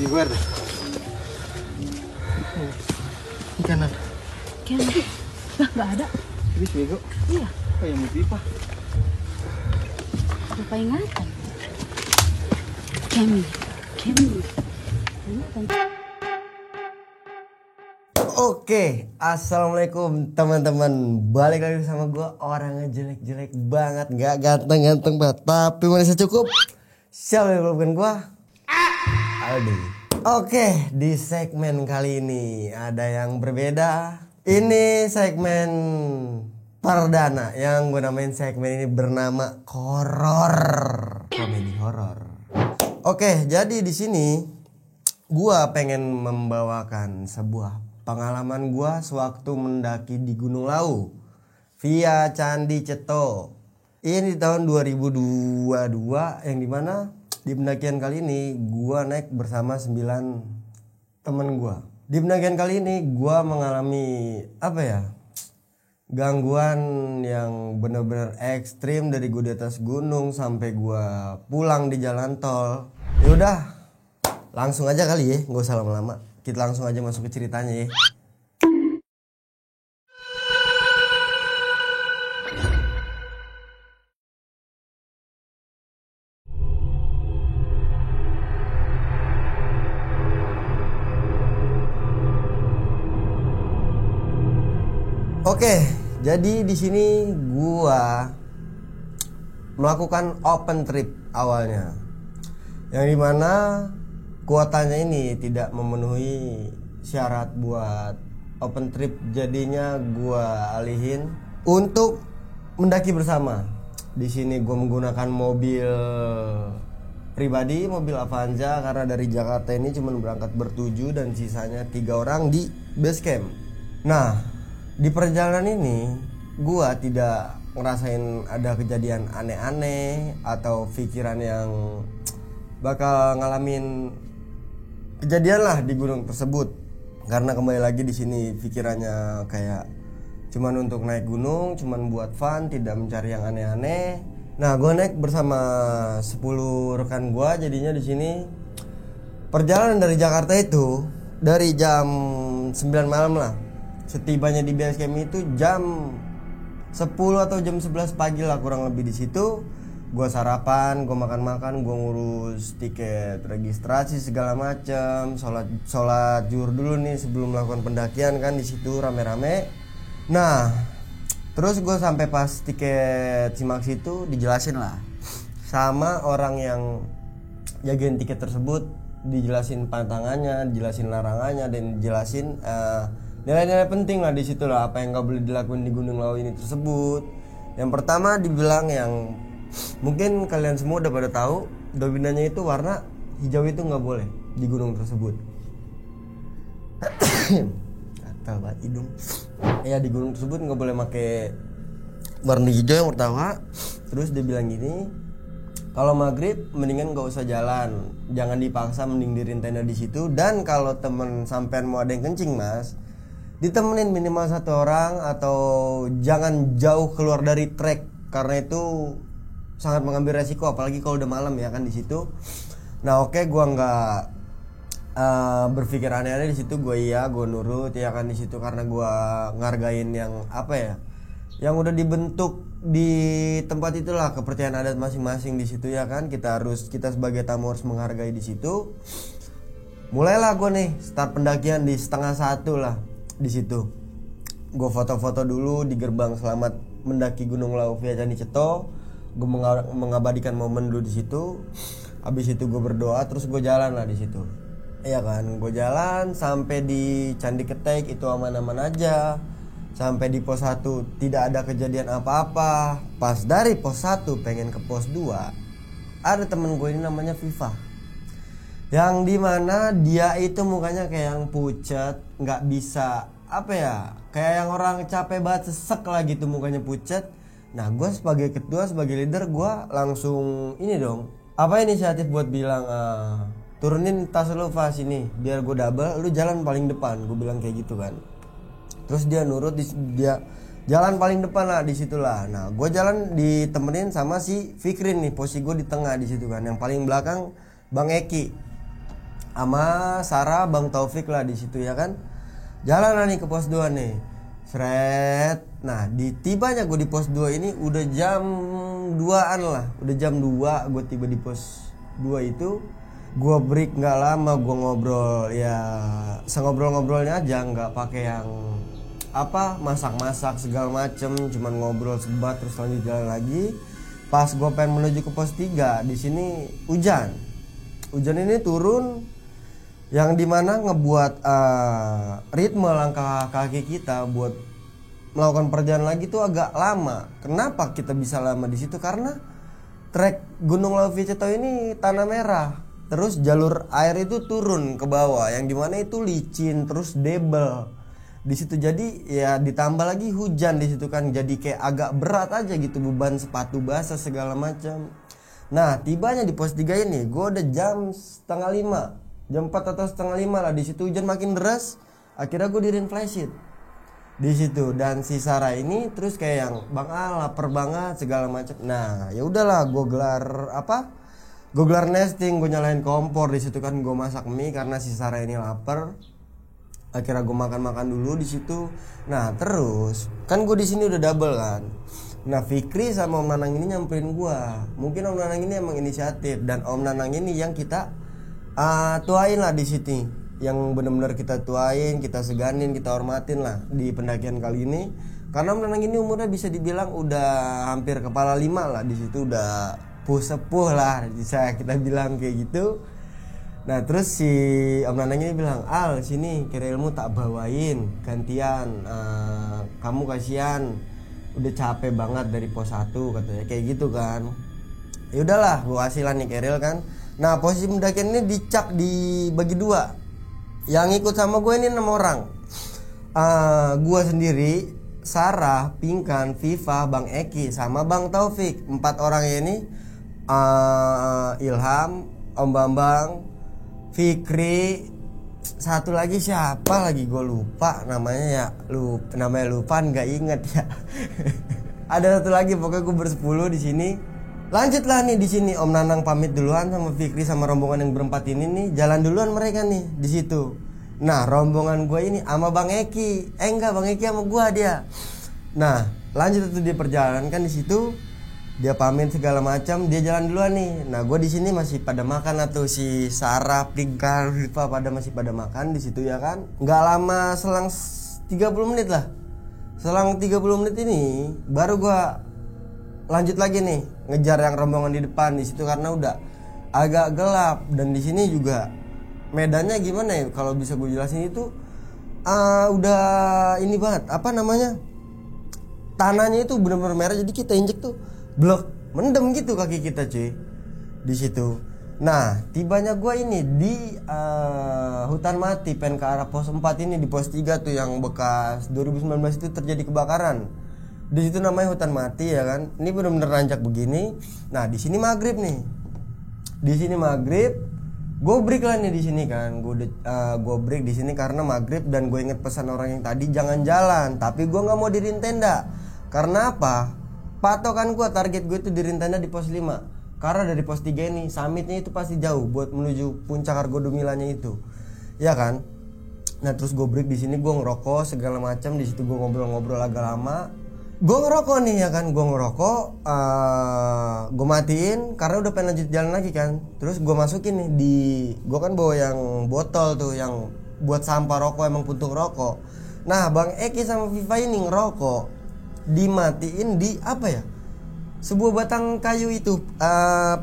gue ada. Ini kanan. Kanan. Lah nggak ada. Habis bego. Iya. Kayak mau pipa. Lupa ingatan. Kemi. Oke, assalamualaikum teman-teman. Balik lagi sama gue, orangnya jelek-jelek banget, nggak ganteng-ganteng banget, tapi masih cukup. Siapa yang bukan gue? Aldi. Oke, di segmen kali ini ada yang berbeda. Ini segmen perdana yang gue namain segmen ini bernama horor, komedi horor. Oke, jadi di sini gue pengen membawakan sebuah pengalaman gua sewaktu mendaki di Gunung Lawu via Candi Ceto. Ini di tahun 2022 yang dimana di pendakian kali ini gua naik bersama 9 temen gua. Di pendakian kali ini gua mengalami gangguan yang benar-benar ekstrim dari gua di atas gunung sampai gua pulang di jalan tol. Yaudah, langsung aja kali ya, nggak usah lama-lama. Kita langsung aja masuk ke ceritanya ya. Oke, jadi di sini gua melakukan open trip awalnya, yang dimana kuotanya ini tidak memenuhi syarat buat open trip, jadinya gua alihin untuk mendaki bersama. Di sini gua menggunakan mobil pribadi, mobil Avanza, karena dari Jakarta ini cuma berangkat bertujuh dan sisanya 3 orang di base camp. Nah, di perjalanan ini gua tidak ngerasain ada kejadian aneh-aneh atau pikiran yang bakal ngalamin kejadian lah di gunung tersebut, karena kembali lagi di sini pikirannya kayak cuman untuk naik gunung, cuman buat fun, tidak mencari yang aneh-aneh. Nah, gue naik bersama 10 rekan gue. Jadinya di sini perjalanan dari Jakarta itu dari jam 9 malam lah. Setibanya di base camp itu jam 10 atau jam 11 pagi lah kurang lebih di situ. Gue sarapan, gue makan-makan, gue ngurus tiket registrasi segala macam, sholat zuhur dulu nih sebelum melakukan pendakian kan di situ rame-rame. Nah, terus gue sampai pas tiket simak situ dijelasin lah sama orang yang jagain tiket tersebut, dijelasin pantangannya, dijelasin larangannya, dan dijelasin nilai-nilai penting lah di situ lah, apa yang gak boleh dilakukan di Gunung Lawu ini tersebut. Yang pertama dibilang yang mungkin kalian semua udah pada tahu, dominannya itu warna hijau itu nggak boleh di gunung tersebut. Gatal banget hidung. Ya, di gunung tersebut nggak boleh pakai warna hijau yang pertama. Terus dia bilang gini, kalau maghrib mendingan nggak usah jalan, jangan dipaksa, mending dirin tenda di situ. Dan kalau temen sampean mau ada yang kencing mas, ditemenin minimal 1 orang, atau jangan jauh keluar dari trek, karena itu sangat mengambil resiko, apalagi kalau udah malam ya kan di situ. Nah, oke, gua nggak berpikir aneh-aneh di situ. Gue nurut ya kan di situ, karena gua ngargain yang yang udah dibentuk di tempat itulah, kepercayaan adat masing-masing di situ ya kan. Kita sebagai tamu harus menghargai di situ. Mulailah gue nih start pendakian di 12:30 lah di situ. Gue foto-foto dulu di gerbang selamat mendaki Gunung Lawu via Candi Ceto. Gue mengabadikan momen dulu di situ. Habis itu gue berdoa, terus gue jalan lah di situ. Iya kan, gue jalan sampai di Candi Ketek itu aman-aman aja. Sampai di pos 1 tidak ada kejadian apa-apa. Pas dari pos 1 pengen ke pos 2, ada temen gue ini namanya Viva, yang dimana dia itu mukanya kayak yang pucat, nggak bisa kayak yang orang capek banget, sesek lah gitu, mukanya pucat. Nah, gue sebagai ketua, sebagai leader, gue langsung inisiatif buat bilang, turunin tas lu Fas ini, biar gue double, lu jalan paling depan. Gue bilang kayak gitu kan. Terus dia nurut, dia jalan paling depan lah di situlah. Nah, gue jalan ditemenin sama si Fikrin nih, posisi gue di tengah di situ kan. Yang paling belakang Bang Eki. sama Sarah, Bang Taufik lah di situ ya kan. Jalan lah nih ke pos 2 nih. Sret. Nah, tibanya gue di pos 2 ini udah jam 2-an lah. Udah jam 2 gue tiba di pos 2 itu. Gue break nggak lama, gue ngobrol ya sengobrol-ngobrolnya aja, nggak pakai yang apa masak-masak segala macem, cuman ngobrol sebat terus lanjut jalan lagi. Pas gue pengen menuju ke pos 3 di sini hujan ini turun yang dimana ngebuat ritme langkah kaki kita buat melakukan perjalanan lagi tuh agak lama. Kenapa kita bisa lama di situ? Karena trek Gunung Lawu Cetau ini tanah merah. Terus jalur air itu turun ke bawah yang dimana itu licin terus debel di situ. Jadi ya ditambah lagi hujan di situ kan, jadi kayak agak berat aja gitu beban sepatu basah segala macam. Nah tibanya di pos 3 ini gue udah jam 4:30, jam 4 atau 4:30 lah. Di situ hujan makin deras, akhirnya gue di flashit di situ. Dan si Sarah ini terus kayak yang Bang lapar banget segala macam. Nah ya udahlah gue gelar nesting, gue nyalain kompor di situ kan, gue masak mie karena si Sarah ini lapar. Akhirnya gue makan dulu di situ. Nah terus kan gue di sini udah double kan. Nah Fikri sama Om Nanang ini nyamperin gue. Mungkin Om Nanang ini emang inisiatif dan Om Nanang ini yang kita tuain lah di sini. Yang benar-benar kita tuain, kita seganin, kita hormatin lah di pendakian kali ini. Karena Om Nanang ini umurnya bisa dibilang udah hampir kepala 5 lah di situ, udah sepuh lah bisa kita bilang kayak gitu. Nah terus si Om Nanang ini bilang, Al sini kerelmu tak bawain gantian, kamu kasihan udah capek banget dari pos 1 katanya kayak gitu kan. Ya udahlah gue kasih lah nih kerel kan. Nah posisi pendakian ini dibagi 2. Yang ikut sama gue ini 6 orang. Gue sendiri, Sarah, Pinkan, Viva, Bang Eki sama Bang Taufik. 4 orang ini Ilham, Om Bambang, Fikri, satu lagi siapa lagi gue lupa namanya lupa nggak inget ya. Ada satu lagi pokoknya gue bersepuluh di sini. Lanjutlah nih di sini Om Nanang pamit duluan sama Fikri sama rombongan yang berempat ini nih, jalan duluan mereka nih di situ. Nah rombongan gue ini sama Bang Eki, Bang Eki sama gue dia. Nah lanjut itu dia perjalanan kan di situ. Dia pamit segala macam, dia jalan duluan nih. Nah, gue di sini masih pada makan atau si Sarah, Pinkan, Rifa masih pada makan di situ ya kan. Nggak lama, selang 30 menit lah. Selang 30 menit ini baru gue lanjut lagi nih ngejar yang rombongan di depan di situ karena udah agak gelap dan di sini juga medannya gimana ya kalau bisa gue jelasin itu udah ini banget tanahnya itu benar-benar merah jadi kita injek tuh blok mendem gitu kaki kita cuy di situ. Nah tibanya gue ini di hutan mati pengen ke arah pos 4 ini di pos 3 tuh yang bekas 2019 itu terjadi kebakaran. Di situ namanya hutan mati ya kan. Ini benar-benar nanjak begini. Nah di sini maghrib nih. Di sini maghrib. Gue break lah nih di sini kan. Gue break di sini karena maghrib dan gue inget pesan orang yang tadi jangan jalan. Tapi gue nggak mau diriin tenda. Karena apa? Patokan gue, target gue itu diriin tenda di pos 5. Karena dari pos 3 ini summitnya itu pasti jauh buat menuju puncak Argo Dumilanya itu. Ya kan? Nah, terus gue break di sini, gue ngerokok segala macam, di situ gue ngobrol-ngobrol agak lama. Gue ngerokok nih ya kan, gue ngerokok, gue matiin karena udah pengen lanjut jalan lagi kan. Terus gue masukin nih gue kan bawa yang botol tuh yang buat sampah rokok, emang puntung rokok. Nah, Bang Eki sama Viva ini ngerokok. Dimatiin di sebuah batang kayu itu,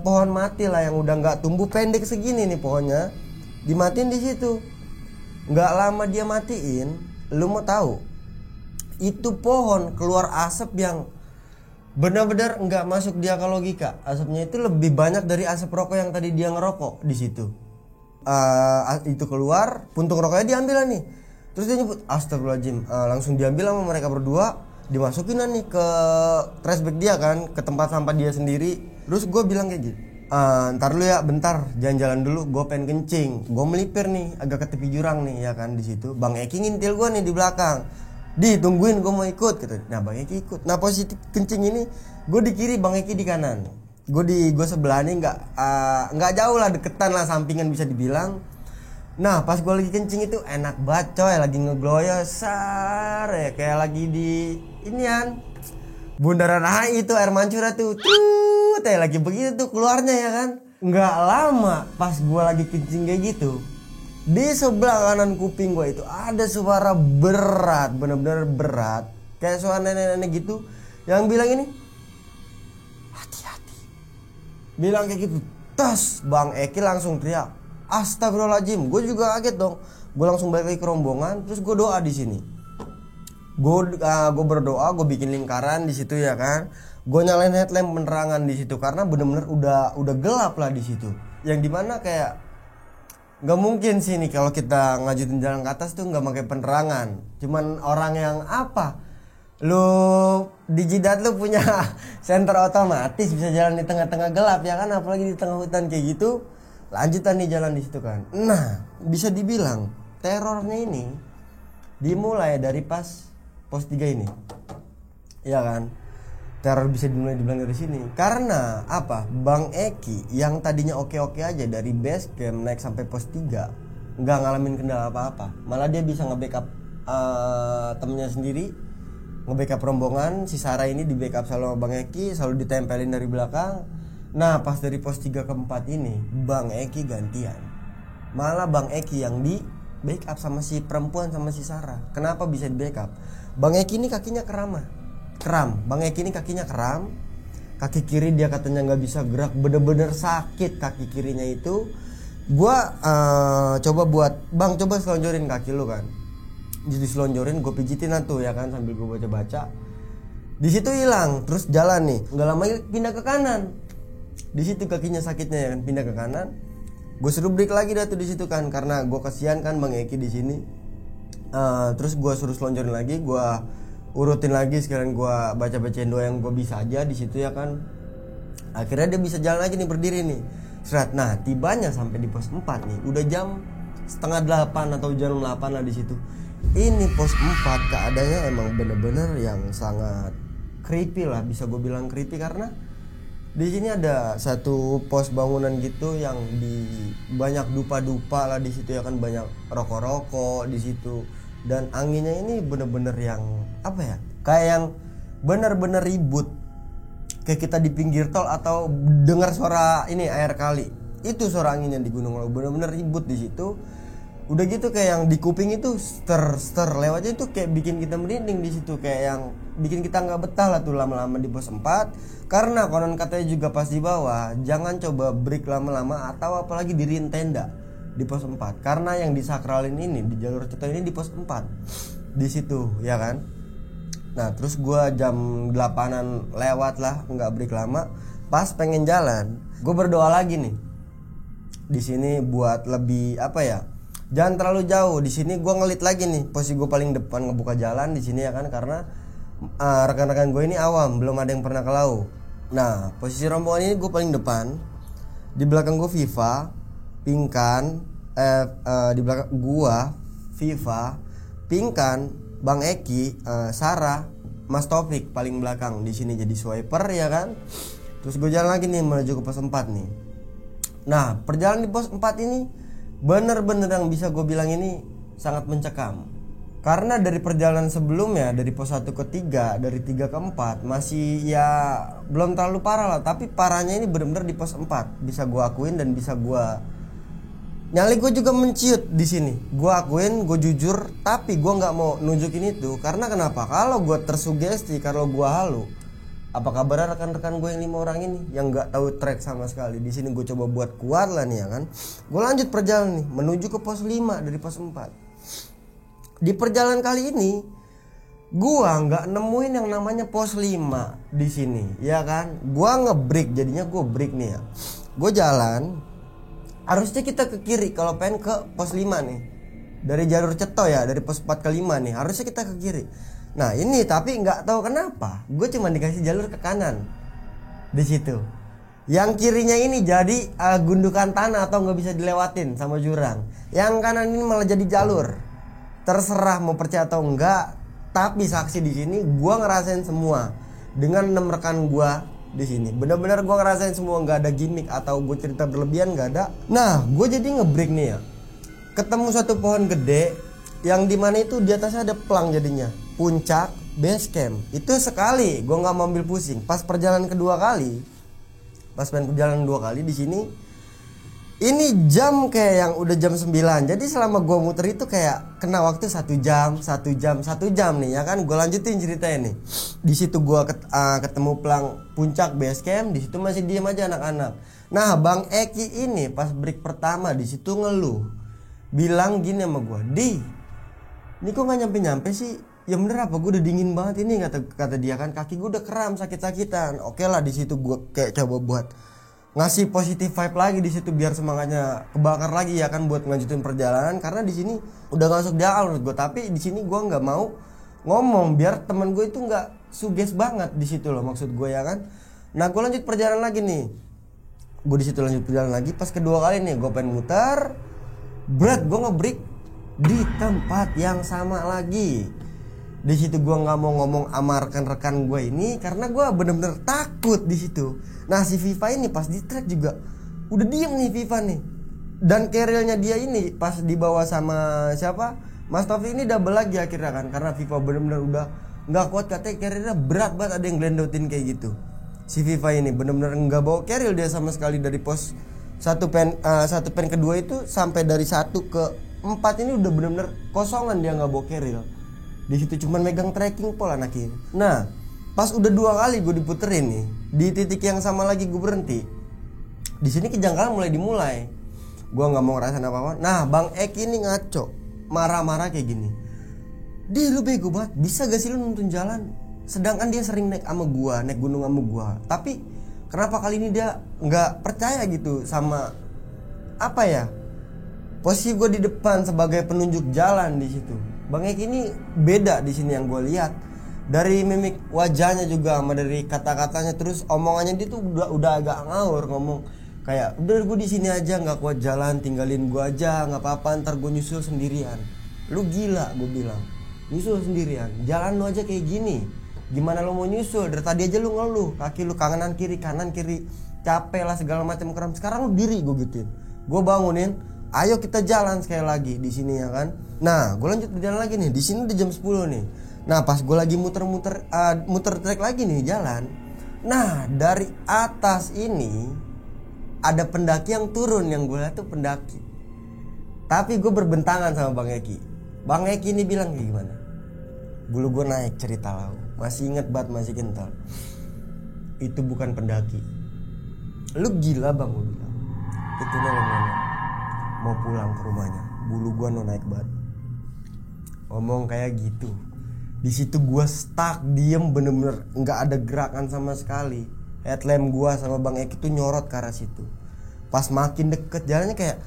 pohon mati lah yang udah nggak tumbuh, pendek segini nih pohonnya, dimatiin di situ. Nggak lama dia matiin, lu mau tahu itu pohon keluar asap yang benar-benar nggak masuk di akal logika. Asapnya itu lebih banyak dari asap rokok yang tadi dia ngerokok di situ. Itu keluar, puntung rokoknya diambil lah nih. Terus dia nyebut astagfirullahaladzim, langsung diambil sama mereka berdua. Dimasukin nih ke trash bag dia kan, ke tempat sampah dia sendiri. Terus gue bilang kayak gitu, ntar lu ya bentar, jalan-jalan dulu, gue pengen kencing. Gue melipir nih agak ke tepi jurang nih ya kan. Di situ Bang Eki ngintil gue nih di belakang, ditungguin gue mau ikut gitu. Nah Bang Eki ikut. Nah posisi kencing ini gue di kiri, Bang Eki di kanan. Gue sebelah nih nggak jauh lah, deketan lah, sampingan bisa dibilang. Nah pas gue lagi kencing itu enak banget coy, lagi ngegloyosar ya, kayak lagi di inian Bundaran HI itu air mancur tuh, lagi begitu tuh keluarnya ya kan. Nggak lama pas gue lagi kencing kayak gitu, di sebelah kanan kuping gue itu ada suara berat, bener-bener berat, kayak suara nenek-nenek gitu yang bilang ini, hati-hati, bilang kayak gitu. Tas Bang Eki langsung teriak, astagfirullahaladzim. Gue juga kaget dong. Gue langsung balik lagi ke rombongan, terus gue doa di sini. Gue berdoa, gue bikin lingkaran di situ ya kan. Gue nyalain headlamp penerangan di situ karena bener-bener udah gelap lah di situ. Yang dimana kayak nggak mungkin sih nih kalau kita ngajutin jalan ke atas tuh nggak pakai penerangan. Cuman orang yang apa? Lu di jidat lu punya senter otomatis bisa jalan di tengah-tengah gelap ya kan, apalagi di tengah hutan kayak gitu. Lanjutan nih jalan di situ kan. Nah, bisa dibilang terornya ini dimulai dari pas pos 3 ini. Ya kan? Teror bisa dimulai dibilang dari sini. Karena apa? Bang Eki yang tadinya oke-oke aja dari base camp naik sampai pos 3 nggak ngalamin kendala apa-apa. Malah dia bisa nge-backup temennya sendiri, nge-backup rombongan. Si Sarah ini di-backup selalu Bang Eki, selalu ditempelin dari belakang. Nah pas dari pos 3 ke 4 ini Bang Eki gantian. Malah Bang Eki yang di backup sama si perempuan, sama si Sarah. Kenapa bisa di backup? Bang Eki ini kakinya kram. Bang Eki ini kakinya kram. Kaki kiri dia katanya nggak bisa gerak, bener-bener sakit kaki kirinya itu. Gua coba buat, Bang coba selonjorin kaki lu kan. Jadi selonjorin, gue pijitin tuh ya kan sambil gue baca-baca. Di situ hilang, terus jalan nih. Nggak lama pindah ke kanan. Di situ kakinya sakitnya ya kan, pindah ke kanan. Gue suruh break lagi dah tuh di situ kan, karena gue kasihan kan Bang Eki di sini. Terus gue suruh selonjorin lagi, gue urutin lagi, sekalian gue baca-bacain doa yang gue bisa aja di situ ya kan. Akhirnya dia bisa jalan lagi nih, berdiri nih. Serat. Nah tibanya sampai di pos 4 nih, udah jam setengah 8 atau jam 8 lah di situ. Ini pos 4 keadaannya emang bener-bener yang sangat creepy lah, bisa gue bilang creepy karena di sini ada satu pos bangunan gitu yang di banyak dupa-dupa lah di situ ya kan, banyak rokok-rokok di situ. Dan anginnya ini bener-bener yang apa ya, kayak yang bener-bener ribut, kayak kita di pinggir tol atau dengar suara ini air kali. Itu suara anginnya di Gunung Lawu, bener-bener ribut di situ. Udah gitu kayak yang di kuping itu ster lewatnya itu kayak bikin kita merinding di situ, kayak yang bikin kita nggak betah lah tuh lama-lama di pos 4. Karena konon katanya juga pas di bawah jangan coba break lama-lama atau apalagi diriin tenda di pos 4, karena yang disakralin ini di jalur Ceto ini di pos 4 di situ ya kan. Nah terus gua jam 8-an lewat lah, nggak break lama. Pas pengen jalan, gue berdoa lagi nih di sini buat lebih apa ya, jangan terlalu jauh. Di sini gue ngelit lagi nih, posisi gue paling depan ngebuka jalan di sini ya kan, karena rekan-rekan gue ini awam, belum ada yang pernah ke Lawu. Nah posisi rombongan ini gue paling depan, di belakang gue Viva, Pinkan, di belakang gue Viva, Pinkan, Bang Eki, Sarah, Mas Taufik paling belakang di sini jadi swiper ya kan. Terus gue jalan lagi nih menuju ke pos 4 nih. Nah perjalanan di pos 4 ini bener-bener yang bisa gue bilang ini sangat mencekam. Karena dari perjalanan sebelumnya, dari pos 1 ke 3, dari 3 ke 4 masih ya belum terlalu parah lah. Tapi parahnya ini bener-bener di pos 4, bisa gue akuin dan bisa gue nyali. Gue juga menciut di sini, gue akuin, gue jujur. Tapi gue nggak mau nunjukin itu karena kenapa? Kalau gue tersugesti, kalau gue halu, apa kabar rekan-rekan gue yang 5 orang ini yang nggak tahu track sama sekali. Di sini gue coba buat kuat lah nih ya kan. Gue lanjut perjalanan nih menuju ke pos 5 dari pos 4. Di perjalanan kali ini gue nggak nemuin yang namanya pos 5 di sini ya kan. Gue ngebreak, jadinya gue break nih ya. Gue jalan, harusnya kita ke kiri kalau pengen ke pos 5 nih. Dari jalur Ceto ya, dari pos 4 ke 5 nih, harusnya kita ke kiri. Nah ini tapi nggak tahu kenapa gue cuma dikasih jalur ke kanan di situ. Yang kirinya ini jadi gundukan tanah atau nggak bisa dilewatin sama jurang. Yang kanan ini malah jadi jalur. Terserah mau percaya atau enggak, tapi saksi di sini gue ngerasain semua dengan 6 rekan gue di sini. Bener-bener gue ngerasain semua, nggak ada gimmick atau gue cerita berlebihan, nggak ada. Nah gue jadi ngebreak nih ya. ketemu satu pohon gede yang dimana itu di atasnya ada pelang jadinya, puncak base camp. Itu sekali gue nggak mau ambil pusing. Pas perjalanan kedua kali, pas pengen perjalanan 2 kali di sini, ini jam kayak yang udah jam 9. Jadi selama gue muter itu kayak kena waktu 1 jam nih ya kan. Gue lanjutin ceritanya nih. Di situ gue ketemu pelang puncak base camp. Di situ masih diem aja anak-anak. Nah Bang Eki ini pas break pertama di situ ngeluh, bilang gini sama gue, "Di, ini kok nggak nyampe sih?" Ya bener apa, gue udah dingin banget ini, kata dia kan, kaki gue udah kram sakit-sakitan. Oke lah, di situ gue kayak coba buat ngasih positif vibe lagi di situ biar semangatnya kebakar lagi ya kan buat ngelanjutin perjalanan, karena di sini udah gak masuk di akal menurut gue. Tapi di sini gue nggak mau ngomong biar temen gue itu nggak suges banget di situ loh, maksud gue ya kan. Nah gue lanjut perjalanan lagi nih, gue di situ lanjut perjalanan lagi. Pas kedua kali nih gue pengen muter, berat gue ngebreak di tempat yang sama lagi. Di situ gue nggak mau ngomong sama rekan-rekan gue ini karena gue bener-bener takut di situ. Nah si Viva ini pas di track juga udah diem nih Viva nih, dan carrielnya dia ini pas dibawa sama siapa, Mas Taufik ini double lagi akhirnya kan, karena Viva bener-bener udah nggak kuat, katanya carrielnya berat banget, ada yang gelendotin kayak gitu. Si Viva ini bener-bener nggak bawa carriel dia sama sekali. Dari pos satu pen kedua itu sampai dari 1 ke 4 ini udah bener-bener kosongan, dia nggak bawa carriel. Di situ cuman megang tracking pole anak ini. Nah pas udah 2 kali gue diputerin nih, di titik yang sama lagi gue berhenti. Di sini kejanggalan dimulai. Gue nggak mau ngerasain apa-apa. Nah Bang Eki ini ngaco, marah-marah kayak gini, "Di, lu bego banget, bisa gak sih lu nuntun jalan? Sedangkan dia sering naik sama gue, naik gunung sama gue. Tapi kenapa kali ini dia nggak percaya gitu sama apa ya, posisi gue di depan sebagai penunjuk jalan di situ." Bang Eki ini beda di sini yang gue lihat, dari mimik wajahnya juga sama dari kata-katanya, terus omongannya dia tuh udah agak ngawur, ngomong kayak, "Udah gue di sini aja, nggak kuat jalan, tinggalin gue aja, nggak apa-apa, ntar gue nyusul sendirian." Lu gila, gue bilang, nyusul sendirian, jalan lu aja kayak gini, gimana lu mau nyusul? Dari tadi aja lu ngeluh, kaki lu kanan kiri, capek lah segala macam kram. Sekarang lu diri, gue gituin. Gue bangunin, "Ayo kita jalan sekali lagi di sini ya kan." Nah, gue lanjut berjalan lagi nih. Di sini udah jam 10 nih. Nah, pas gue lagi muter trek lagi nih jalan. Nah, dari atas ini ada pendaki yang turun, yang gue lihat tuh pendaki. Tapi gue berbentangan sama Bang Eki. Bang Eki ini bilang kayak gimana? Bulu gue naik, cerita lau. Masih inget banget, masih kental. "Itu bukan pendaki." "Lu gila Bang," gue bilang. "Itu nenek mau pulang ke rumahnya, bulu gua naik banget." Ngomong kayak gitu. Di situ gua stuck, diem, bener-bener nggak ada gerakan sama sekali. Headlamp gua sama Bang Eki tuh nyorot ke arah situ. Pas makin deket jalannya kayak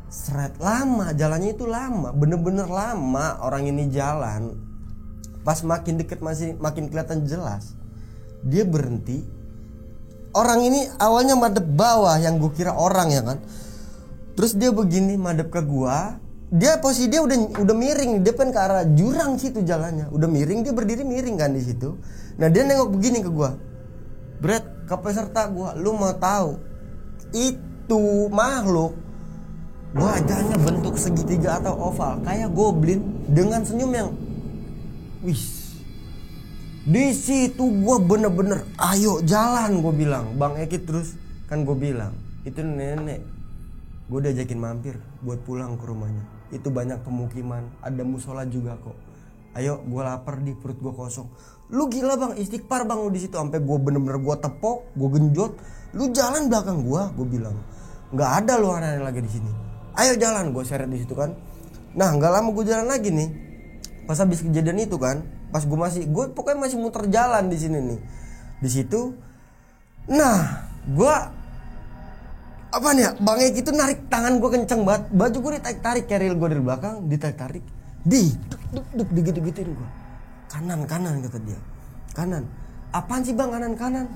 seret, lama jalannya itu, lama, bener-bener lama orang ini jalan. Pas makin deket makin kelihatan jelas. Dia berhenti. Orang ini awalnya madep bawah, yang gue kira orang ya kan. Terus dia begini madep ke gua. Dia posisi dia udah miring, dia kan ke arah jurang situ jalannya. Udah miring, dia berdiri miring kan di situ. Nah, dia nengok begini ke gua. "Brad, ke peserta gua, lu mau tahu itu makhluk wajahnya bentuk segitiga atau oval kayak goblin dengan senyum yang wis." Di situ gue bener-bener, "Ayo jalan," gue bilang. Bang Eki terus kan gue bilang, "Itu nenek, gue udah ajakin mampir buat pulang ke rumahnya. Itu banyak pemukiman, ada musola juga kok. Ayo, gue lapar, di perut gue kosong." "Lu gila Bang, istighfar Bang lu di situ." Sampai gue bener-bener gue tepok, gue genjot. "Lu jalan belakang gue bilang. Nggak ada lu aneh-aneh lagi di sini. Ayo jalan," gue seret di situ kan. Nah, nggak lama gue jalan lagi nih. Pas habis kejadian itu kan, pas gue pokoknya masih muter jalan di sini nih. Di situ, nah, gue apa nih ya, Bang Eki itu narik tangan gue kenceng banget. Baju gue ditarik-tarik, carriel gue dari belakang ditarik-tarik. Duk digitu-gituin gue. Kanan kata dia. "Kanan. Apaan sih Bang kanan?"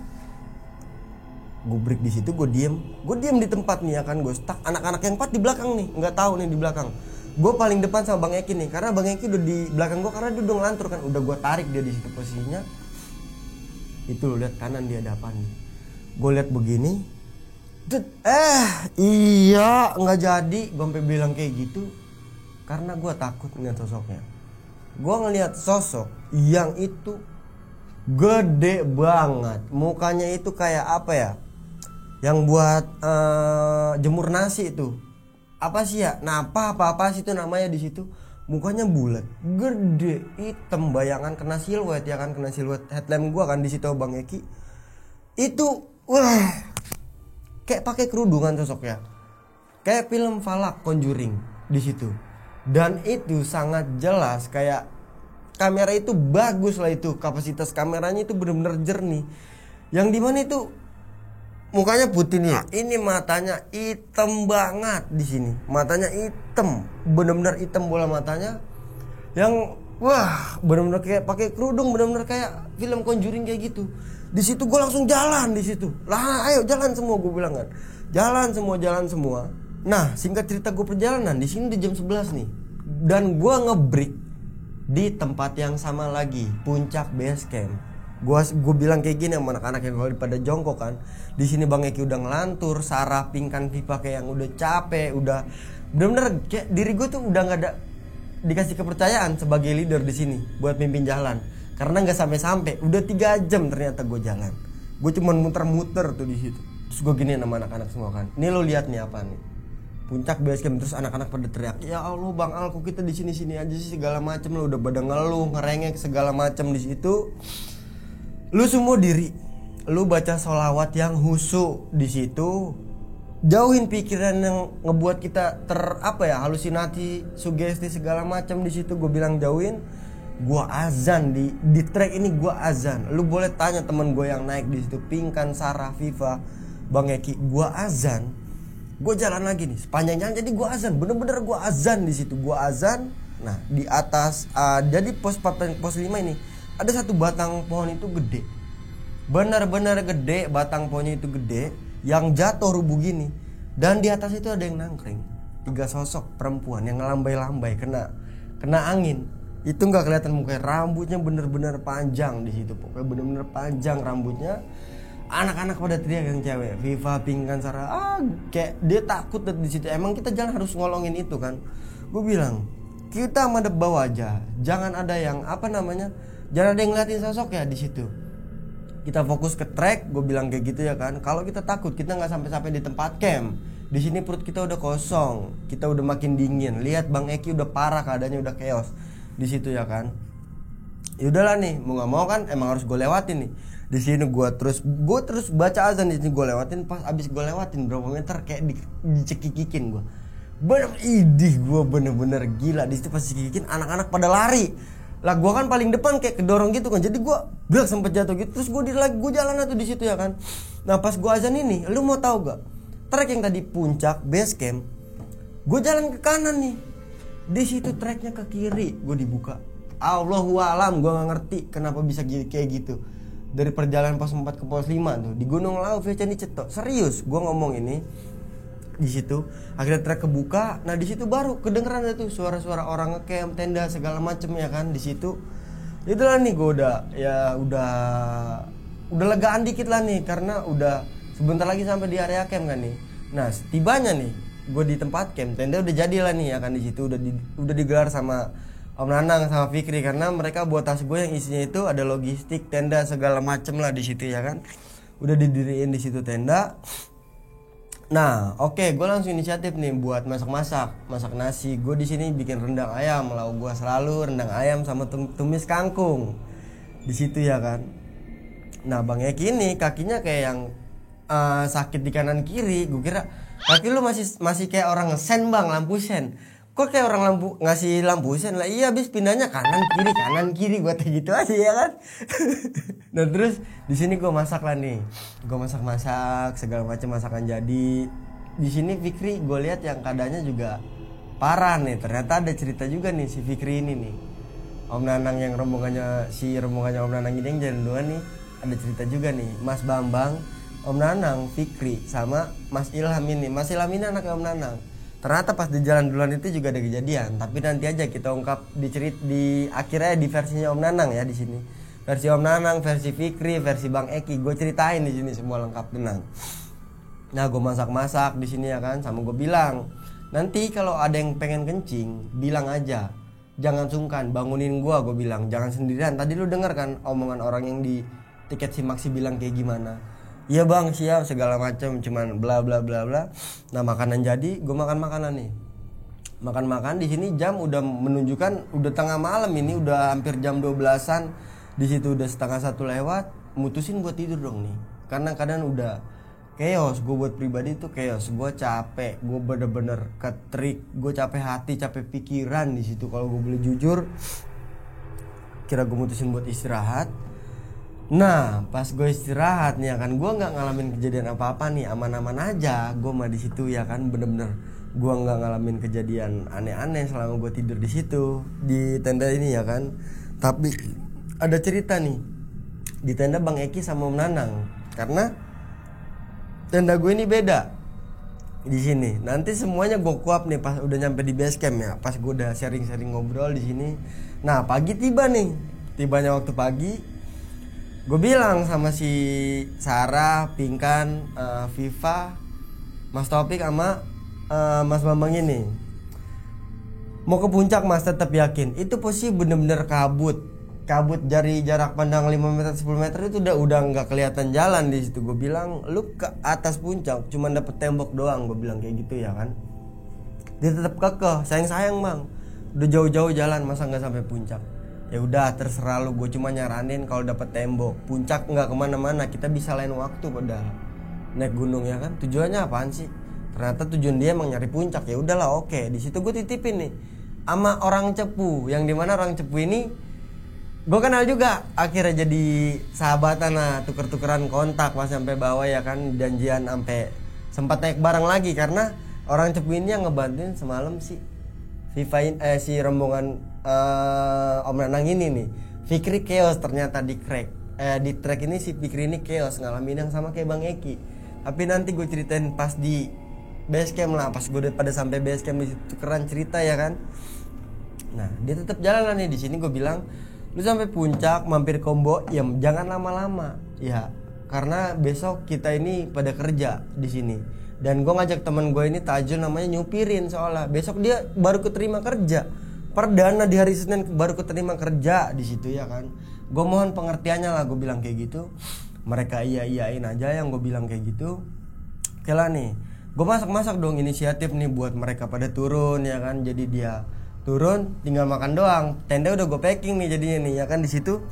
Gue break di situ, gue diem di tempat nih ya kan, gue stuck. Anak-anak yang 4 di belakang nih, nggak tahu nih di belakang. Gue paling depan sama Bang Eki nih, karena Bang Eki udah di belakang gue, karena dia udah ngelantur kan. Udah gue tarik dia di situ posisinya. Itu lo lihat kanan dia ada apaan nih. Gue lihat begini, Iya nggak jadi. Gue sampai bilang kayak gitu karena gue takut ngeliat sosoknya. Gue ngeliat sosok yang itu gede banget, mukanya itu kayak apa ya, yang buat jemur nasi itu apa sih ya, apa sih itu namanya di situ. Mukanya bulat, gede, hitam, bayangan kena siluet ya kan, kena siluet headlamp gua kan di situ Bang Eki. Itu wah, kayak pakai kerudungan sosoknya. Kayak film Falak Conjuring di situ. Dan itu sangat jelas, kayak kamera itu bagus lah, itu kapasitas kameranya itu benar-benar jernih. Yang dimana itu mukanya putih nih, ini matanya hitam banget di sini, matanya hitam, benar-benar hitam bola matanya, yang wah benar-benar kayak pakai kerudung, benar-benar kayak film Conjuring kayak gitu. Di situ gue langsung jalan di situ, lah ayo jalan semua, gue bilang kan, jalan semua. Nah singkat cerita gue perjalanan di sini di jam 11 nih, dan gue ngebreak di tempat yang sama lagi, puncak base camp. Gue bilang kayak gini sama anak-anak yang kalau pada jongkok kan, di sini Bang Eki udah ngelantur, Sarah pingkan pipa kayak yang udah capek, udah bener-bener kayak diri gue tuh udah nggak ada dikasih kepercayaan sebagai leader di sini buat mimpin jalan, karena nggak sampai udah 3 jam ternyata gue jalan, gue cuman muter-muter tuh di situ. Terus gue gini sama anak-anak semua kan, ini lo lihat nih apa nih, puncak base camp. Terus anak-anak pada teriak, ya Allah Bang Al, kok kita di sini aja sih, segala macem. Lo udah pada ngeluh, ngerengek segala macem di situ. Lu semua diri, lu baca sholawat yang husu di situ, jauhin pikiran yang ngebuat kita halusinasi, sugesti segala macam di situ. Gue bilang jauhin. Gua azan di track ini, gua azan. Lu boleh tanya temen gue yang naik di situ, Pingkan, Sarah, Viva, Bang Eki. Gua azan, gue jalan lagi nih sepanjang jalan. Jadi gua azan, bener-bener gua azan di situ, gua azan. Nah di atas, jadi pos 5 ini ada satu batang pohon itu gede, benar-benar gede, batang pohonnya itu gede, yang jatuh rubuh gini. Dan di atas itu ada yang nangkring, 3 sosok perempuan yang ngelambai-lambai kena angin. Itu nggak kelihatan mukanya, rambutnya bener-bener panjang di situ, pokoknya bener-bener panjang rambutnya. Anak-anak pada teriak yang cewek, Viva, Pingkan, Sarah, kayak dia takut di situ. Emang kita jalan harus ngolongin itu kan. Gue bilang kita madep bawah aja, jangan ada yang jangan ada yang ngeliatin sosok ya di situ. Kita fokus ke track, gue bilang kayak gitu ya kan. Kalau kita takut, kita nggak sampai di tempat camp. Di sini perut kita udah kosong, kita udah makin dingin. Lihat Bang Eki udah parah keadaannya, udah chaos di situ ya kan. Yaudahlah nih, mau nggak mau kan emang harus gue lewatin nih. Di sini gue terus baca azan di sini, gue lewatin. Pas abis gue lewatin berapa meter kayak dicekikikin gue. Gue bener-bener gila di situ. Pas dicekikikin, anak-anak pada lari. Lah gue kan paling depan kayak kedorong gitu kan, jadi gue sempet jatuh gitu. Terus gue jalan tuh di situ ya kan. Nah pas gue azan ini, lu mau tahu gak, trek yang tadi puncak base camp, gue jalan ke kanan nih, di situ treknya ke kiri, gue dibuka. Allahu alam, gue nggak ngerti kenapa bisa kayak gitu. Dari perjalanan pos 4 ke pos 5 tuh di Gunung Lau, Vecani Cetok, serius gue ngomong ini. Di situ akhirnya trek kebuka. Nah di situ baru kedengeran ada tuh suara-suara orang ngecamp, tenda segala macem ya kan di situ. Itulah nih gue udah legaan dikit lah nih, karena udah sebentar lagi sampai di area camp kan nih. Nah tibanya nih gue di tempat camp, tenda udah jadi lah nih ya kan. Di situ udah digelar sama Om Nanang sama Fikri, karena mereka buat tas gue yang isinya itu ada logistik, tenda segala macem lah di situ ya kan. Udah didiriin di situ tenda. Nah, oke, gue langsung inisiatif nih buat masak nasi. Gue di sini bikin rendang ayam, lauk gue selalu rendang ayam sama tumis kangkung di situ ya kan. Nah, Bang Eki ini kakinya kayak yang sakit di kanan kiri. Gue kira kaki lu masih kayak orang ngesen Bang, lampu sen. Kok kayak orang ngasih lampu sen lah. Iya, habis pindahnya kanan kiri gue kayak gitu aja ya kan. Nah terus di sini gue masak lah nih, gue masak segala macam masakan jadi. Di sini Fikri gue lihat yang keadaannya juga parah nih. Ternyata ada cerita juga nih si Fikri ini nih. Om Nanang yang rombongannya Om Nanang ini yang jalan dua nih, ada cerita juga nih. Mas Bambang, Om Nanang, Fikri sama Mas Ilham ini. Mas Ilham ini anaknya Om Nanang. Ternyata pas di jalan duluan itu juga ada kejadian, tapi nanti aja kita ungkap di akhirnya di versinya Om Nanang ya di sini. Versi Om Nanang, versi Fikri, versi Bang Eki, gue ceritain di sini semua lengkap tenang. Nah gue masak di sini ya kan, sama gue bilang nanti kalau ada yang pengen kencing bilang aja, jangan sungkan bangunin gue bilang, jangan sendirian. Tadi lu denger kan omongan orang yang di tiket Simaksi bilang kayak gimana? Iya bang siap segala macam, cuman bla bla bla bla. Nah makanan jadi, gue makan makanan nih, makan di sini jam udah menunjukkan udah tengah malam, ini udah hampir jam 12-an. Di situ udah setengah 1 lewat, mutusin buat tidur dong nih, karena kadang udah chaos. Gue buat pribadi tuh chaos, gue capek, gue bener-bener ketrik, gue capek hati, capek pikiran di situ. Kalau gue boleh jujur, kira gue mutusin buat istirahat. Nah pas gue istirahat nih ya kan, gue nggak ngalamin kejadian apa-apa nih, aman-aman aja gue mah di situ ya kan. Bener-bener gue nggak ngalamin kejadian aneh-aneh selama gue tidur di situ di tenda ini ya kan. Tapi ada cerita nih di tenda Bang Eki sama Om Nanang, karena tenda gue ini beda di sini. Nanti semuanya gue kuap nih pas udah nyampe di base camp ya, pas gue udah sharing-sharing ngobrol di sini. Nah pagi tiba nih, tibanya waktu pagi, gue bilang sama si Sarah, Pinkan, Viva, Mas Topik sama Mas Bambang ini, mau ke puncak Mas, tetap yakin. Itu posisi bener-bener kabut dari jarak pandang 5 meter 10 meter itu udah nggak kelihatan jalan di situ. Gue bilang lu ke atas puncak cuman dapet tembok doang, gue bilang kayak gitu ya kan. Dia tetap kekeh, sayang bang, udah jauh-jauh jalan masa nggak sampai puncak. Ya udah terserah lu, gue cuma nyaranin kalau dapet tembok puncak nggak kemana-mana, kita bisa lain waktu padahal naik gunung ya kan. Tujuannya apaan sih? Ternyata tujuan dia emang nyari puncak. Ya udahlah oke. Di situ gue titipin nih sama orang Cepu, yang dimana orang Cepu ini gue kenal juga, akhirnya jadi sahabatan lah, tuker-tukeran kontak pas sampai bawah ya kan, janjian sampai sempat naik bareng lagi karena orang Cepu ini yang ngebantuin semalam si si rombongan Om Nanang ini nih. Fikri chaos ternyata di track ini si Fikri ini chaos, ngalamin yang sama kayak Bang Eki. Tapi nanti gue ceritain pas di base camp lah, pas gue udah pada sampai base camp di situ keren cerita ya kan. Nah dia tetap jalan nih. Di sini gue bilang lu sampai puncak mampir combo ya jangan lama-lama ya, karena besok kita ini pada kerja di sini. Dan gue ngajak temen gue ini Tajul namanya nyupirin, soalnya besok dia baru keterima kerja perdana di hari Senin, baru keterima kerja di situ ya kan. Gue mohon pengertiannya lah, gue bilang kayak gitu. Mereka iyain aja yang gue bilang kayak gitu. Oke lah nih, gue masak dong inisiatif nih buat mereka pada turun ya kan. Jadi dia turun tinggal makan doang, tenda udah gue packing nih jadinya nih ya kan di situ.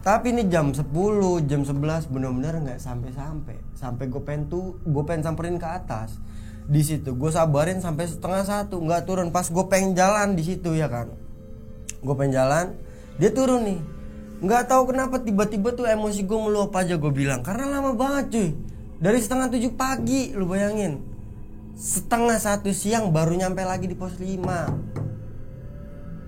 Tapi ini jam 10 jam 11 benar-benar nggak sampai gue pengen samperin ke atas. Di situ gue sabarin sampai setengah 1 nggak turun. Pas gue pengen jalan di situ ya kan, gue pengen jalan dia turun nih. Nggak tahu kenapa tiba-tiba tuh emosi gue meluap aja. Gue bilang karena lama banget cuy, dari setengah 7 pagi lu bayangin, setengah 1 siang baru nyampe lagi di pos 5.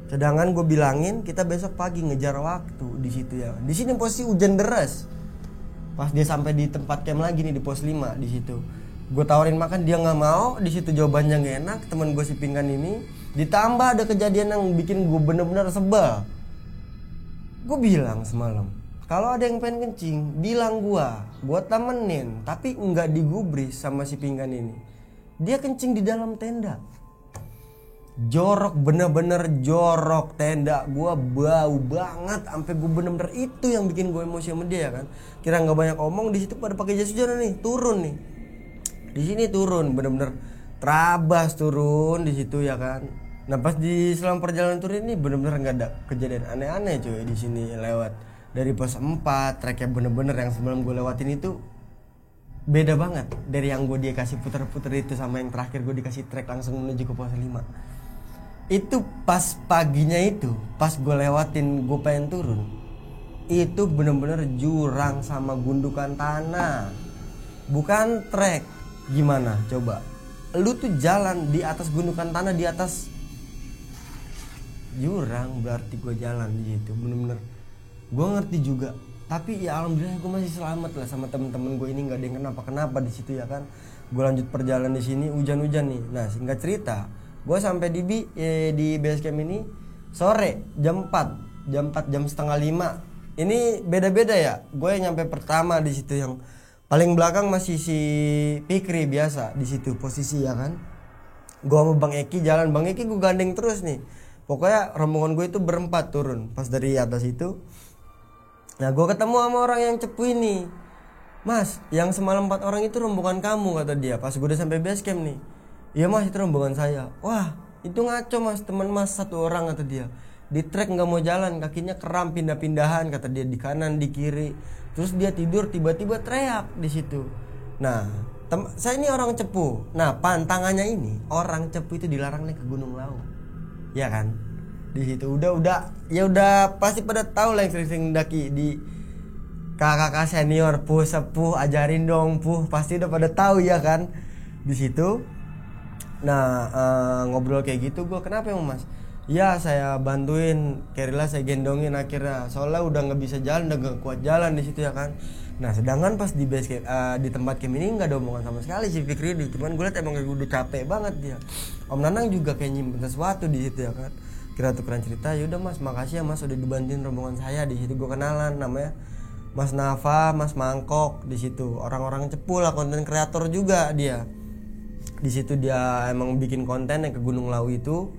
Sedangkan gue bilangin kita besok pagi ngejar waktu di situ ya. Di sini posisi hujan deras. Pas dia sampai di tempat camp lagi nih di pos 5 di situ. Gue tawarin makan dia nggak mau. Di situ jawabannya nggak enak. Temen gue si Pinkan ini. Ditambah ada kejadian yang bikin gue bener-bener sebel. Gue bilang semalam, kalau ada yang pengen kencing bilang gue temenin. Tapi nggak digubris sama si Pinkan ini. Dia kencing di dalam tenda. Jorok, bener-bener jorok tenda gue, bau banget sampai gue bener-bener itu yang bikin gue emosi sama dia kan. Kira nggak banyak omong di situ pada pakai jas hujan nih, turun nih. Di sini turun bener-bener terabas turun di situ ya kan. Nah pas di selama perjalanan turun ini bener-bener nggak ada kejadian aneh-aneh cuy di sini. Lewat dari pos 4 tracknya bener-bener yang sebelum gue lewatin itu beda banget dari yang gue dia kasih puter-puter itu sama yang terakhir gue dikasih track langsung menuju ke pos 5. Itu pas paginya itu, pas gue lewatin gue pengen turun, itu bener-bener jurang sama gundukan tanah, bukan trek. Gimana coba lu tuh jalan di atas gundukan tanah, di atas jurang, berarti gue jalan di situ bener-bener gue ngerti juga. Tapi ya alhamdulillah gue masih selamat lah sama temen-temen gue ini, nggak ada yang kenapa-kenapa di situ ya kan. Gue lanjut perjalanan di sini, hujan-hujan nih. Nah singkat cerita, gue sampai di base camp ini sore jam 4 jam setengah 5. Ini beda-beda ya. Gue yang nyampe pertama di situ yang Paling belakang masih si Fikri biasa di situ posisi ya kan. Gua sama Bang Eki jalan, Bang Eki gue gandeng terus nih. Pokoknya rombongan gue itu berempat turun pas dari atas itu. Nah gue ketemu sama orang yang cepu ini. Mas, yang semalam 4 orang itu rombongan kamu, kata dia. Pas gue udah sampai base camp nih. Iya mas, itu rombongan saya. Wah, itu ngaco mas, teman mas 1 orang, kata dia. Di trek nggak mau jalan, kakinya kram pindah-pindahan, kata dia, di kanan di kiri. Terus dia tidur, tiba-tiba teriak di situ. Nah, saya ini orang cepu. Nah, pantangannya ini orang cepu itu dilarang naik ke Gunung Lawu. Ya kan? Di situ udah pasti pada tahu lah yang sering-sering daki di kakak senior, puh sepuh, ajarin dong puh, pasti udah pada tahu ya kan di situ. Nah ngobrol kayak gitu, gue kenapa emang mas? Ya saya bantuin, Kerila saya gendongin akhirnya, soalnya udah nggak bisa jalan, udah gak kuat jalan di situ ya kan. Nah sedangkan pas di base camp, di tempat camp ini nggak ada omongan sama sekali si Fikri, cuman gue liat emang udah capek banget dia. Om Nanang juga kayak nyimpen sesuatu di situ ya kan. Kira tukeran cerita, yaudah mas makasih ya mas udah dibantuin rombongan saya. Di situ gue kenalan namanya Mas Nafa, Mas Mangkok di situ. Orang-orang cepu lah, konten kreator juga dia. Di situ dia emang bikin konten yang ke Gunung Lawu itu.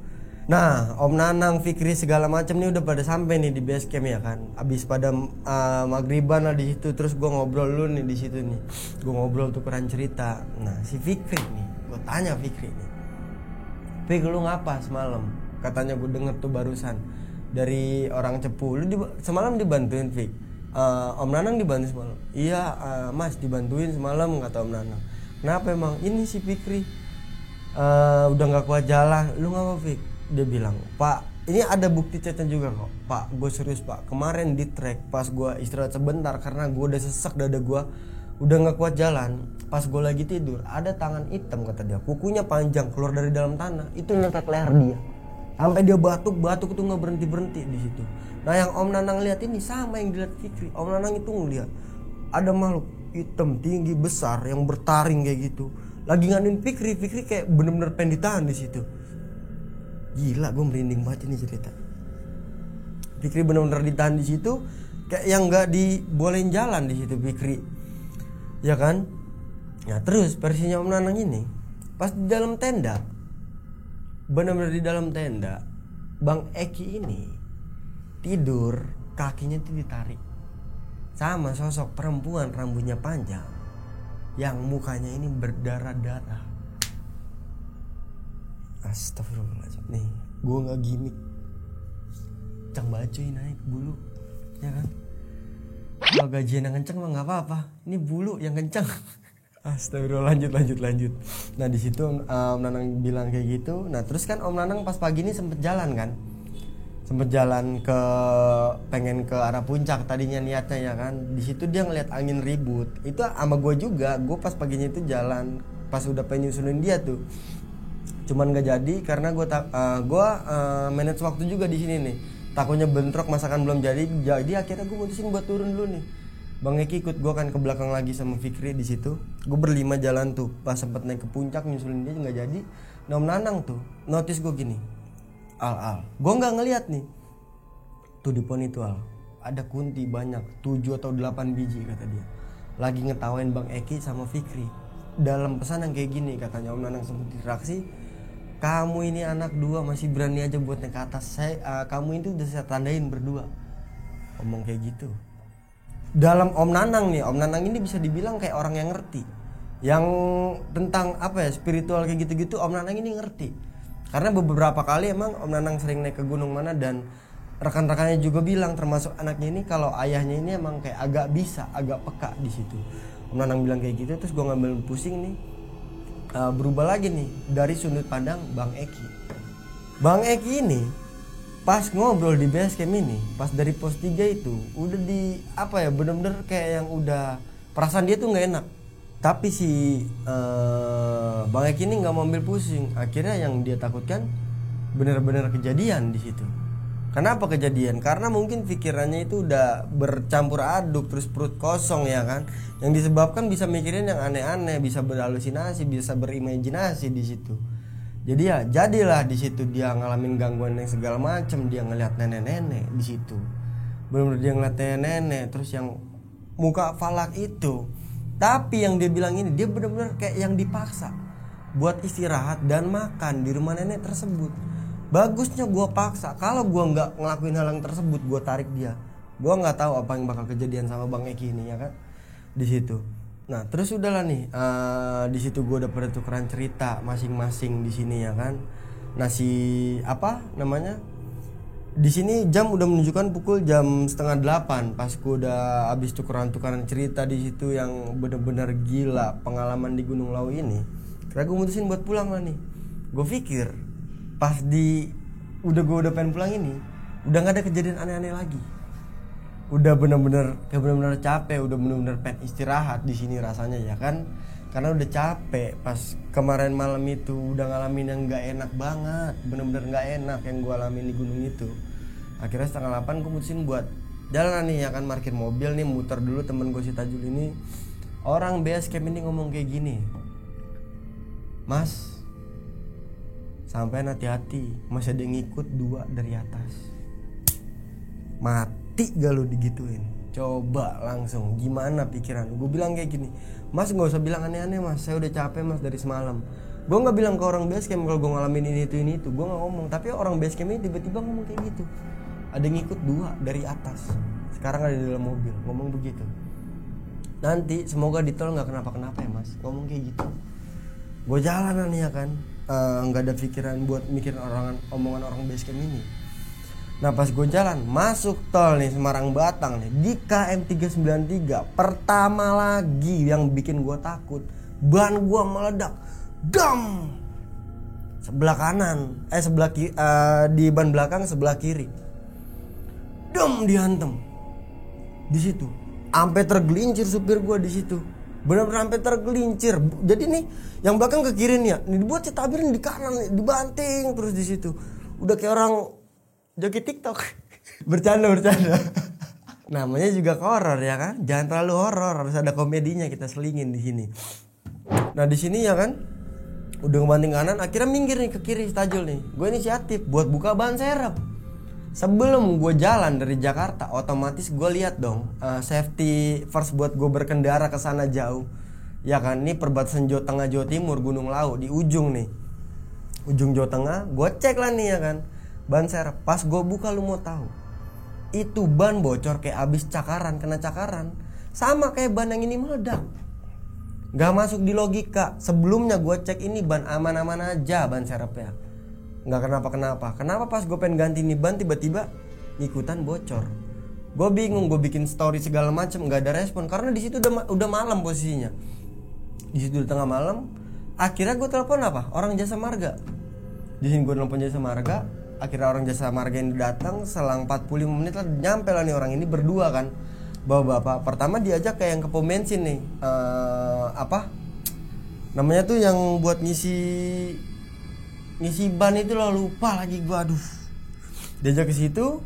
Nah, Om Nanang, Fikri segala macam nih udah pada sampai nih di base camp ya kan. Abis pada maghriban lah di situ, terus gue ngobrol dulu nih di situ nih. Gue ngobrol tukeran cerita. Nah, si Fikri nih, gue tanya Fikri nih. Fik, lu ngapa semalam? Katanya gue denger tuh barusan dari orang cepu. Lu semalam dibantuin Fik? Om Nanang dibantu semalam. Iya mas dibantuin semalam, kata Om Nanang. Kenapa emang? Ini si Fikri udah gak kuat jalan. Lu ngapa Fik? Dia bilang, Pak ini ada bukti chatnya juga kok. Pak gue serius pak, kemarin di trek pas gue istirahat sebentar karena gue udah sesek dada gue, udah gak kuat jalan. Pas gue lagi tidur ada tangan hitam, kata dia, kukunya panjang keluar dari dalam tanah, itu nyetek leher dia sampai dia batuk itu nggak berhenti di situ. Nah yang Om Nanang lihat ini sama yang dilihat Fikri. Om Nanang itu ngeliat ada makhluk hitam tinggi besar yang bertaring kayak gitu, lagi nganuin Fikri kayak bener-bener pengen ditahan di situ. Gila, gue merinding banget ini cerita. Fikri bener-bener ditahan di situ, kayak yang nggak dibolehin jalan di situ Fikri, ya kan? Nah terus versinya Om Nanang ini pas di dalam tenda, benar-benar di dalam tenda, Bang Eki ini tidur, kakinya itu ditarik sama sosok perempuan rambutnya panjang yang mukanya ini berdarah-darah. Astagfirullahaladzim. Nih gue gak gimmick, cang bacoy naik bulu, ya kan? Kalau gajian yang kenceng mah gak apa-apa, ini bulu yang kenceng. Astagfirullah, lanjut. Nah di situ Om Nanang bilang kayak gitu. Nah terus kan Om Nanang pas pagi ini sempet jalan kan, pengen ke arah puncak tadinya niatnya ya kan. Di situ dia ngeliat angin ribut. Itu sama gue juga. Gue pas paginya itu jalan, pas udah pengen nyusunin dia tuh, cuman gak jadi karena gue manage waktu juga di sini nih. Takutnya bentrok, masakan belum jadi akhirnya gue mutusin buat turun dulu nih. Bang Eki ikut gue kan ke belakang lagi sama Fikri di situ. Gue berlima jalan tuh. Pas sempet naik ke puncak nyusulin dia nggak jadi. Nah Om Nanang tuh notice gue gini, Al, gue nggak ngeliat nih. Tuh di pohon itu Al, ada kunti banyak, 7 atau 8 biji kata dia. Lagi ngetawain Bang Eki sama Fikri. Dalam pesan yang kayak gini katanya Om Nanang sempet direaksi, kamu ini anak 2 masih berani aja buat naik ke atas. Kamu itu udah saya tandain berdua. Ngomong kayak gitu. Dalam Om Nanang nih, Om Nanang ini bisa dibilang kayak orang yang ngerti, yang tentang apa ya spiritual kayak gitu-gitu. Om Nanang ini ngerti karena beberapa kali emang Om Nanang sering naik ke gunung mana dan rekan-rekannya juga bilang termasuk anaknya ini kalau ayahnya ini emang kayak agak peka di situ. Om Nanang bilang kayak gitu, terus gue ngambil pusing nih, berubah lagi nih dari sudut pandang Bang Eki ini. Pas ngobrol di base camp ini, pas dari pos 3 itu udah di apa ya, bener-bener kayak yang udah perasaan dia tuh nggak enak. Tapi si Bang Eki ini nggak mau ambil pusing. Akhirnya yang dia takutkan bener-bener kejadian di situ. Kenapa kejadian? Karena mungkin pikirannya itu udah bercampur aduk, terus perut kosong ya kan. Yang disebabkan bisa mikirin yang aneh-aneh, bisa berhalusinasi, bisa berimajinasi di situ. Jadi ya jadilah di situ dia ngalamin gangguan yang segala macam. Dia ngeliat nenek-nenek di situ, benar-benar dia ngeliat nenek-nenek. Terus yang muka falak itu Tapi yang dia bilang ini, dia benar-benar kayak yang dipaksa buat istirahat dan makan di rumah nenek tersebut. Bagusnya gue paksa. Kalau gue nggak ngelakuin hal yang tersebut, gue tarik dia. Gue nggak tahu apa yang bakal kejadian sama Bang Eki ini, ya kan? Di situ. Nah terus udahlah nih, di situ gue udah pada tukeran cerita masing-masing di sini, ya kan? Nah si apa namanya? Di sini jam udah menunjukkan pukul jam 7:30 pas gue udah habis tukeran cerita di situ yang bener-bener gila pengalaman di Gunung Lawu ini. Karena gue mutusin buat pulang lah nih. Gue pikir pas gue udah pengen pulang ini, udah nggak ada kejadian aneh-aneh lagi. Udah bener-bener capek, udah bener-bener pengen istirahat di sini rasanya, ya kan? Karena udah capek pas kemarin malam itu udah ngalamin yang nggak enak banget, bener-bener nggak enak yang gue alamin di gunung itu. Akhirnya 7:30 gue mutusin buat jalan nih, ya kan, parkir mobil nih, muter dulu. Temen gue si Tajul ini, orang base camp ini ngomong kayak gini, Mas, sampai hati-hati, masih ada yang ngikut 2 dari atas. Mati gak lu digituin? Coba langsung gimana pikiran? Gue bilang kayak gini, Mas gak usah bilang aneh-aneh mas, saya udah capek mas dari semalam. Gue gak bilang ke orang base camp kalau gue ngalamin ini itu, gue gak ngomong. Tapi orang base camp ini tiba-tiba ngomong kayak gitu, ada yang ngikut 2 dari atas, sekarang ada di dalam mobil, ngomong begitu. Nanti semoga di tol gak kenapa-kenapa ya mas, ngomong kayak gitu. Gue jalanan ya kan, nggak ada pikiran buat mikirin omongan orang base camp ini. Nah pas gue jalan masuk tol nih Semarang Batang nih di KM 393, pertama lagi yang bikin gue takut, ban gue meledak, dam, sebelah kanan, di ban belakang sebelah kiri, dam, dihantem di situ, sampai tergelincir supir gue di situ. Benar-benar sampai tergelincir. Jadi nih yang belakang ke kiri nih ya, dibuat si tabir di kanan nih, dibanting terus di situ. Udah kayak orang joki TikTok. bercanda. Namanya juga horor ya kan? Jangan terlalu horor, harus ada komedinya, kita selingin di sini. Nah, di sini ya kan udah ngebanting kanan, akhirnya minggir nih ke kiri si Tajul nih. Gue inisiatif buat buka ban serep. Sebelum gue jalan dari Jakarta, otomatis gue lihat dong safety first buat gue berkendara ke sana jauh. Ya kan, ini perbatasan Jawa Tengah Jawa Timur, Gunung Lawu di ujung nih. Ujung Jawa Tengah, gue cek lah nih ya kan. Ban serep, pas gue buka lu mau tahu, itu ban bocor kayak abis cakaran, kena cakaran. Sama kayak ban yang ini meledak. Gak masuk di logika. Sebelumnya gue cek ini ban aman-aman aja ban serepnya, nggak kenapa-kenapa. Kenapa pas gue pengen ganti nih ban tiba-tiba ikutan bocor? Gue bingung, gue bikin story segala macam nggak ada respon karena di situ udah malam posisinya. Di situ udah tengah malam. Akhirnya gue telepon apa? Orang jasa marga. Di sini gue telepon jasa marga. Akhirnya orang jasa marga ini datang, selang 45 menit lah nyampe lah nih orang ini berdua kan. Bapak-bapak. Pertama diajak kayak yang ke pom bensin nih. Apa? Namanya tuh yang buat ngisi ban itu loh, lupa lagi gua, aduh. Diajak ke situ,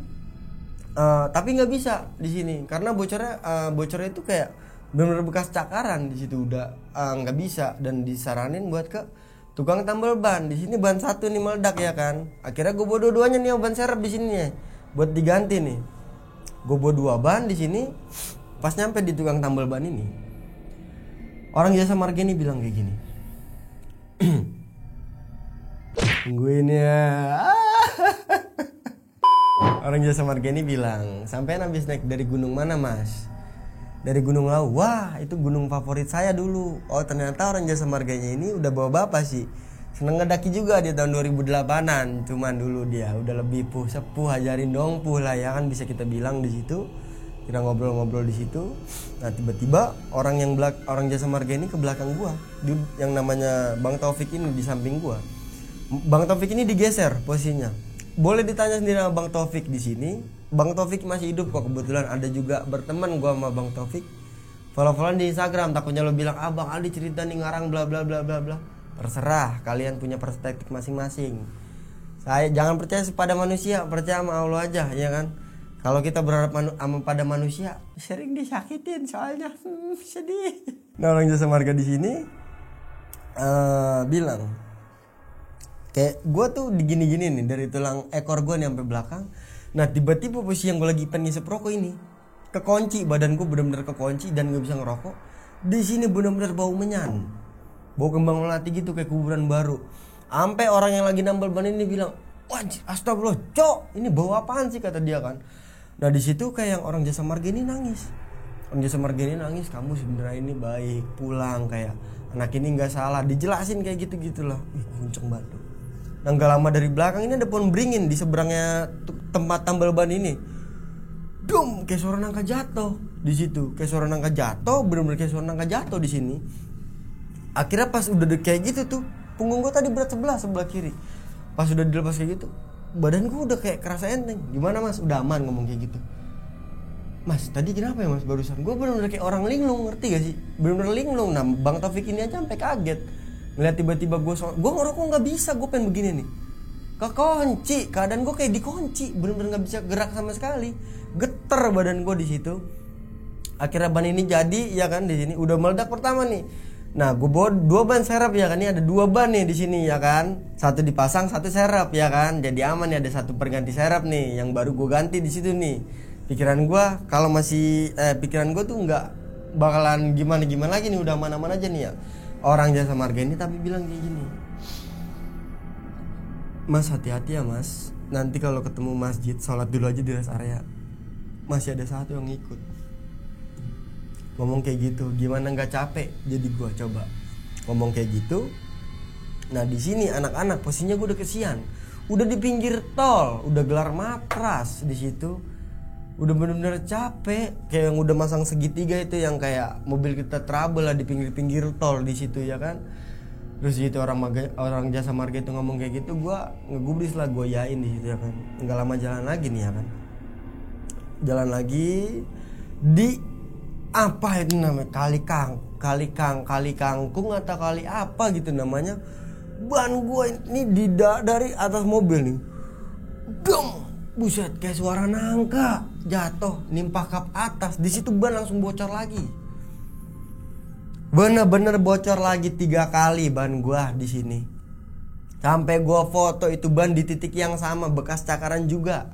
tapi nggak bisa di sini karena bocornya itu kayak benar-benar bekas cakaran di situ, udah nggak bisa dan disaranin buat ke tukang tambal ban. Di sini ban satu nih meledak ya kan. Akhirnya gue bawa dua-duanya nih ban serep di sini ya, buat diganti nih. Gue bawa 2 ban di sini. Pas nyampe di tukang tambal ban ini, orang jasa marga ini bilang kayak gini. Tungguin ya. Orang jasa marga ini bilang, sampean habis naik dari gunung mana mas? Dari Gunung Lawu. Wah, itu gunung favorit saya dulu. Oh, ternyata orang jasa marganya ini udah bawa bapak sih. Seneng ngedaki juga di tahun 2008-an. Cuman dulu dia udah lebih sepuh, ajarin dong lah ya kan, bisa kita bilang di situ. Kita ngobrol-ngobrol di situ. Nah, tiba-tiba orang jasa marga ini ke belakang gua. Yang namanya Bang Taufik ini di samping gua. Bang Taufik ini digeser posisinya. Boleh ditanya sendiri sama Bang Taufik di sini. Bang Taufik masih hidup kok, kebetulan ada juga berteman gua sama Bang Taufik. Follow-followan di Instagram, takutnya lo bilang Bang Aldi cerita nih ngarang bla bla bla bla bla. Terserah, kalian punya perspektif masing-masing. Saya jangan percaya pada manusia, percaya sama Allah aja, ya kan? Kalau kita berharap pada manusia, sering disakitin soalnya. Sedih. Nah, orang jasa marga di sini bilang kayak gue tuh digini-gini nih dari tulang ekor gue nih sampai belakang. Nah, tiba-tiba posisi yang gue lagi pengen ngisep rokok ini kekunci, badan gue benar-benar kekunci dan gak bisa ngerokok. Di sini benar-benar bau menyan, bau kembang melati gitu kayak kuburan baru. Sampai orang yang lagi nambal ban ini bilang, wah astagfirullah cok, ini bau apaan sih, kata dia kan. Nah di situ kayak yang orang jasa marga ini nangis. Orang jasa marga ini nangis, kamu sebenarnya ini baik, pulang, kayak anak ini nggak salah, dijelasin kayak gitu gitulah. Kenceng banget. Nah nggak lama dari belakang ini ada pohon beringin di seberangnya tempat tambal ban ini. Dum, kayak suara nangka jatuh di situ, kayak suara nangka jatuh, bener-bener kayak suara nangka jatuh di sini. Akhirnya pas udah kayak gitu tuh, punggung gue tadi berat sebelah kiri. Pas udah dilepas kayak gitu, badan gue udah kayak kerasa enteng. Gimana mas, udah aman ngomong kayak gitu. Mas tadi kenapa ya mas barusan? Gue bener-bener kayak orang linglung, ngerti gak sih? Bener-bener linglung. Nah Bang Taufik ini aja sampai kaget ngeliat tiba-tiba gue ngerokok nggak bisa, gue pengen begini nih, kekunci, keadaan gue kayak dikunci, bener-bener nggak bisa gerak sama sekali, geter badan gue di situ. Akhirnya ban ini jadi ya kan, di sini udah meledak pertama nih. Nah gue bawa 2 ban serep ya kan, ini ada 2 ban nih di sini ya kan, satu dipasang satu serep ya kan, jadi aman ya, ada satu perganti serep nih yang baru gue ganti di situ nih. Pikiran gue kalau masih pikiran gue tuh nggak bakalan gimana lagi nih, udah aman-aman aja nih ya. Orang jasa marga ini tapi bilang kayak gini, mas hati-hati ya mas, nanti kalau ketemu masjid sholat dulu aja di rest area, masih ada satu yang ngikut. Ngomong kayak gitu, gimana nggak capek? Jadi gue coba ngomong kayak gitu. Nah di sini anak-anak posisinya gue udah kesian, udah di pinggir tol, udah gelar matras di situ, udah bener-bener capek, kayak yang udah masang segitiga itu yang kayak mobil kita trouble lah di pinggir-pinggir tol di situ ya kan. Terus gitu orang jasa marga itu ngomong kayak gitu, gue ngegubris lah, gue yain di situ ya kan. Nggak lama jalan lagi nih ya kan, jalan lagi di apa itu namanya, kali kangkung atau kali apa gitu namanya. Ban gue ini dari atas mobil nih, dong, buset, kayak suara nangka jatuh nimpah kap atas. Di situ ban langsung bocor lagi, bener-bener bocor lagi 3 kali ban gua di sini. Sampai gua foto itu ban di titik yang sama, bekas cakaran juga.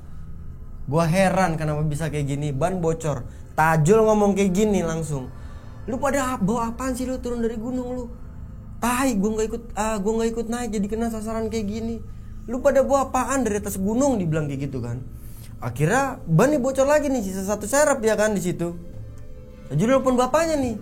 Gua heran kenapa bisa kayak gini, ban bocor. Tajul ngomong kayak gini langsung, lu pada bawa apaan sih, lu turun dari gunung lu? Tai, gua nggak ikut naik jadi kena sasaran kayak gini. Lu pada bawa apaan dari atas gunung, dibilang kayak gitu kan. Akhirnya ban nih bocor lagi nih, sisa 1 serep ya kan di situ. Tajul nelfon bapaknya nih.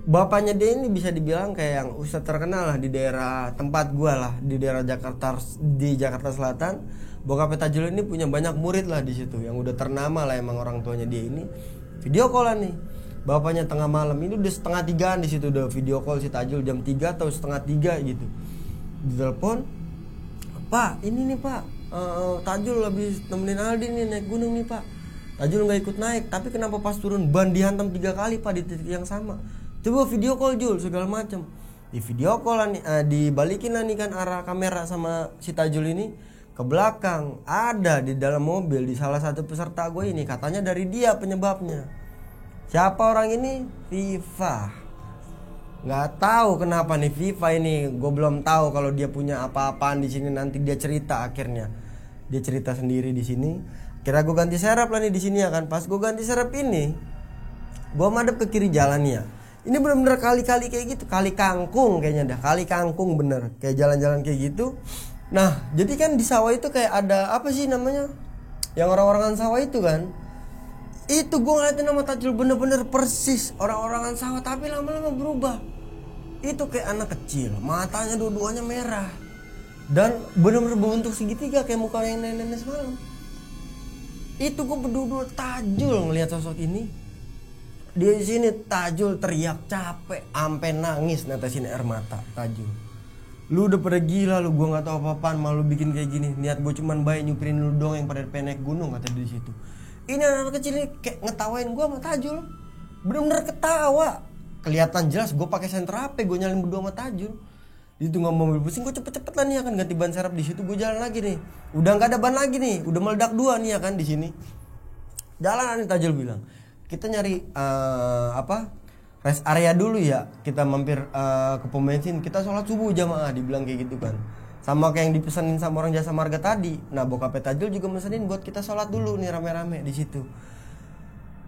Bapaknya dia ini bisa dibilang kayak yang ustadz terkenal lah di daerah tempat gua lah, di daerah Jakarta, di Jakarta Selatan. Bokap Tajul ini punya banyak murid lah di situ yang udah ternama lah, emang orang tuanya dia ini. Video callan nih, bapaknya tengah malam ini udah 2:30 di situ, udah video call si Tajul jam 3 atau 2:30 gitu. Di telepon, Pak ini nih Pak, Tajul habis temenin Aldi nih naik gunung nih Pak. Tajul nggak ikut naik, tapi kenapa pas turun ban dihantam 3 kali Pak di titik yang sama. Coba video call Jul segala macam. Di video call dibalikin lah nih kan arah kamera sama si Tajul ini ke belakang. Ada di dalam mobil di salah satu peserta gue ini, katanya dari dia penyebabnya. Siapa orang ini? Viva. Nggak tahu kenapa nih Viva ini. Gue belum tahu kalau dia punya apa-apaan di sini, nanti dia cerita akhirnya. Dia cerita sendiri di sini. Kira gue ganti serep lah nih di sini ya kan. Pas gue ganti serep ini, gue madep ke kiri jalan ya. Ini bener-bener kali-kali kayak gitu, kali kangkung kayaknya dah, kali kangkung bener, kayak jalan-jalan kayak gitu. Nah, jadi kan di sawah itu kayak ada apa sih namanya, yang orang-orangan sawah itu kan. Itu gue ngeliatin nama Tajul bener-bener persis orang-orangan sawah, tapi lama-lama berubah. Itu kayak anak kecil, matanya dua-duanya merah, dan bener-bener berbentuk segitiga kayak muka yang nenek-nenek semalam. Itu gue berdua Tajul ngeliat sosok ini. Di sini Tajul teriak capek, ampe nangis netesin air mata. Tajul, lu udah pada gila lu, gua nggak tahu apa-apaan malu bikin kayak gini. Niat gua cuman baik nyupirin lu doang yang pada pengen naik gunung, kata di situ. Ini anak kecil ini kayak ngetawain gua sama Tajul, bener-bener ketawa. Kelihatan jelas gua pakai senter HP, gua nyalin berdua sama Tajul. Itu nggak mobil pusing, gua cepet-cepet lah nih ya kan, ganti ban serep di situ. Gua jalan lagi nih, udah nggak ada ban lagi nih, udah meledak 2 nih ya kan di sini. Jalan nih Tajul bilang, kita nyari rest area dulu ya, kita mampir ke pom bensin, kita sholat subuh jamaah, dibilang kayak gitu kan. Sama kayak yang dipesanin sama orang jasa marga tadi. Nah bokap Tajul juga mesenin buat kita sholat dulu nih rame-rame di situ.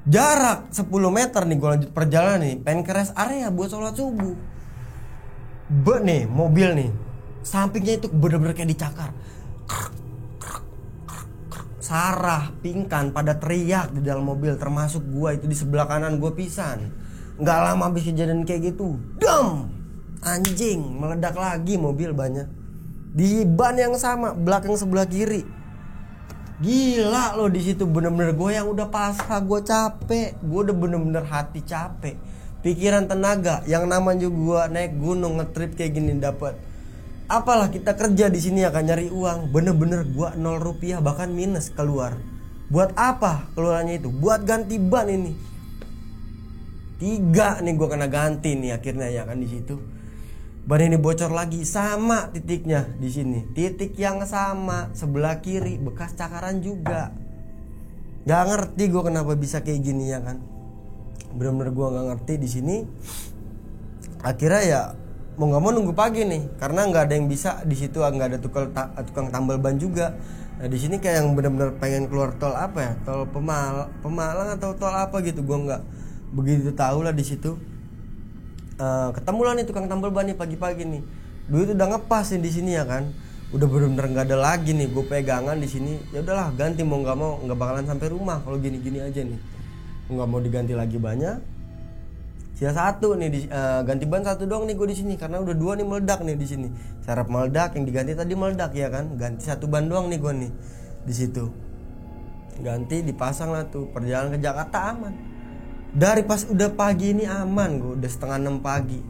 Jarak 10 meter nih gue lanjut perjalanan nih, pengen ke rest area buat sholat subuh. Nih mobil nih, sampingnya itu bener-bener kayak dicakar. Sarah, Pingkan pada teriak di dalam mobil, termasuk gue itu di sebelah kanan gue pisan. Nggak lama habis kejadian kayak gitu, dam, anjing meledak lagi mobil banyak di ban yang sama belakang sebelah kiri. Gila loh, di situ bener-bener gue yang udah pasrah, gue capek, gue udah bener-bener hati capek, pikiran tenaga. Yang namanya gue naik gunung ngetrip kayak gini dapat. Apalah kita kerja di sini akan nyari uang, bener-bener gua 0 rupiah bahkan minus keluar. Buat apa keluarannya itu? Buat ganti ban ini. 3 nih gua kena ganti nih akhirnya ya kan di situ. Ban ini bocor lagi sama titiknya di sini. Titik yang sama sebelah kiri bekas cakaran juga. Gak ngerti gua kenapa bisa kayak gini ya kan. Bener-bener gua gak ngerti di sini. Akhirnya ya mau nggak mau nunggu pagi nih karena nggak ada yang bisa di situ, nggak ada tukang tambal ban juga. Nah di sini kayak yang benar-benar pengen keluar tol apa ya, tol Pemalang atau tol apa gitu, gue nggak begitu tahu lah di situ. Ketemu lah nih tukang tambal ban nih pagi-pagi nih, duit udah ngepas nih di sini ya kan, udah benar-benar nggak ada lagi nih, gue pegangan di sini. Ya udahlah ganti, mau nggak bakalan sampai rumah kalau gini-gini aja nih, nggak mau diganti lagi banyak. Sisa 1 nih ganti ban 1 doang nih gue di sini karena udah 2 nih meledak nih di sini. Serep meledak, yang diganti tadi meledak ya kan. Ganti 1 ban doang nih gue nih di situ. Ganti dipasang lah tuh, perjalanan ke Jakarta aman. Dari pas udah pagi ini aman, gue udah setengah 6 pagi.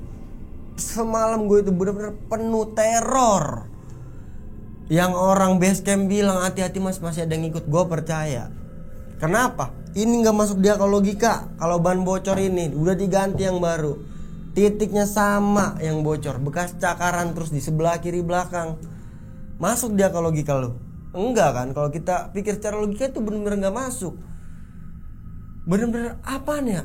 Semalam gue itu bener-bener penuh teror. Yang orang base camp bilang hati-hati mas, masih ada yang ikut, gue percaya. Kenapa? Ini nggak masuk di akal logika. Kalau ban bocor ini udah diganti yang baru, titiknya sama yang bocor, bekas cakaran terus di sebelah kiri belakang, masuk di akal logika lo? Enggak kan? Kalau kita pikir secara logika itu bener-bener nggak masuk. Bener-bener apa nih ya?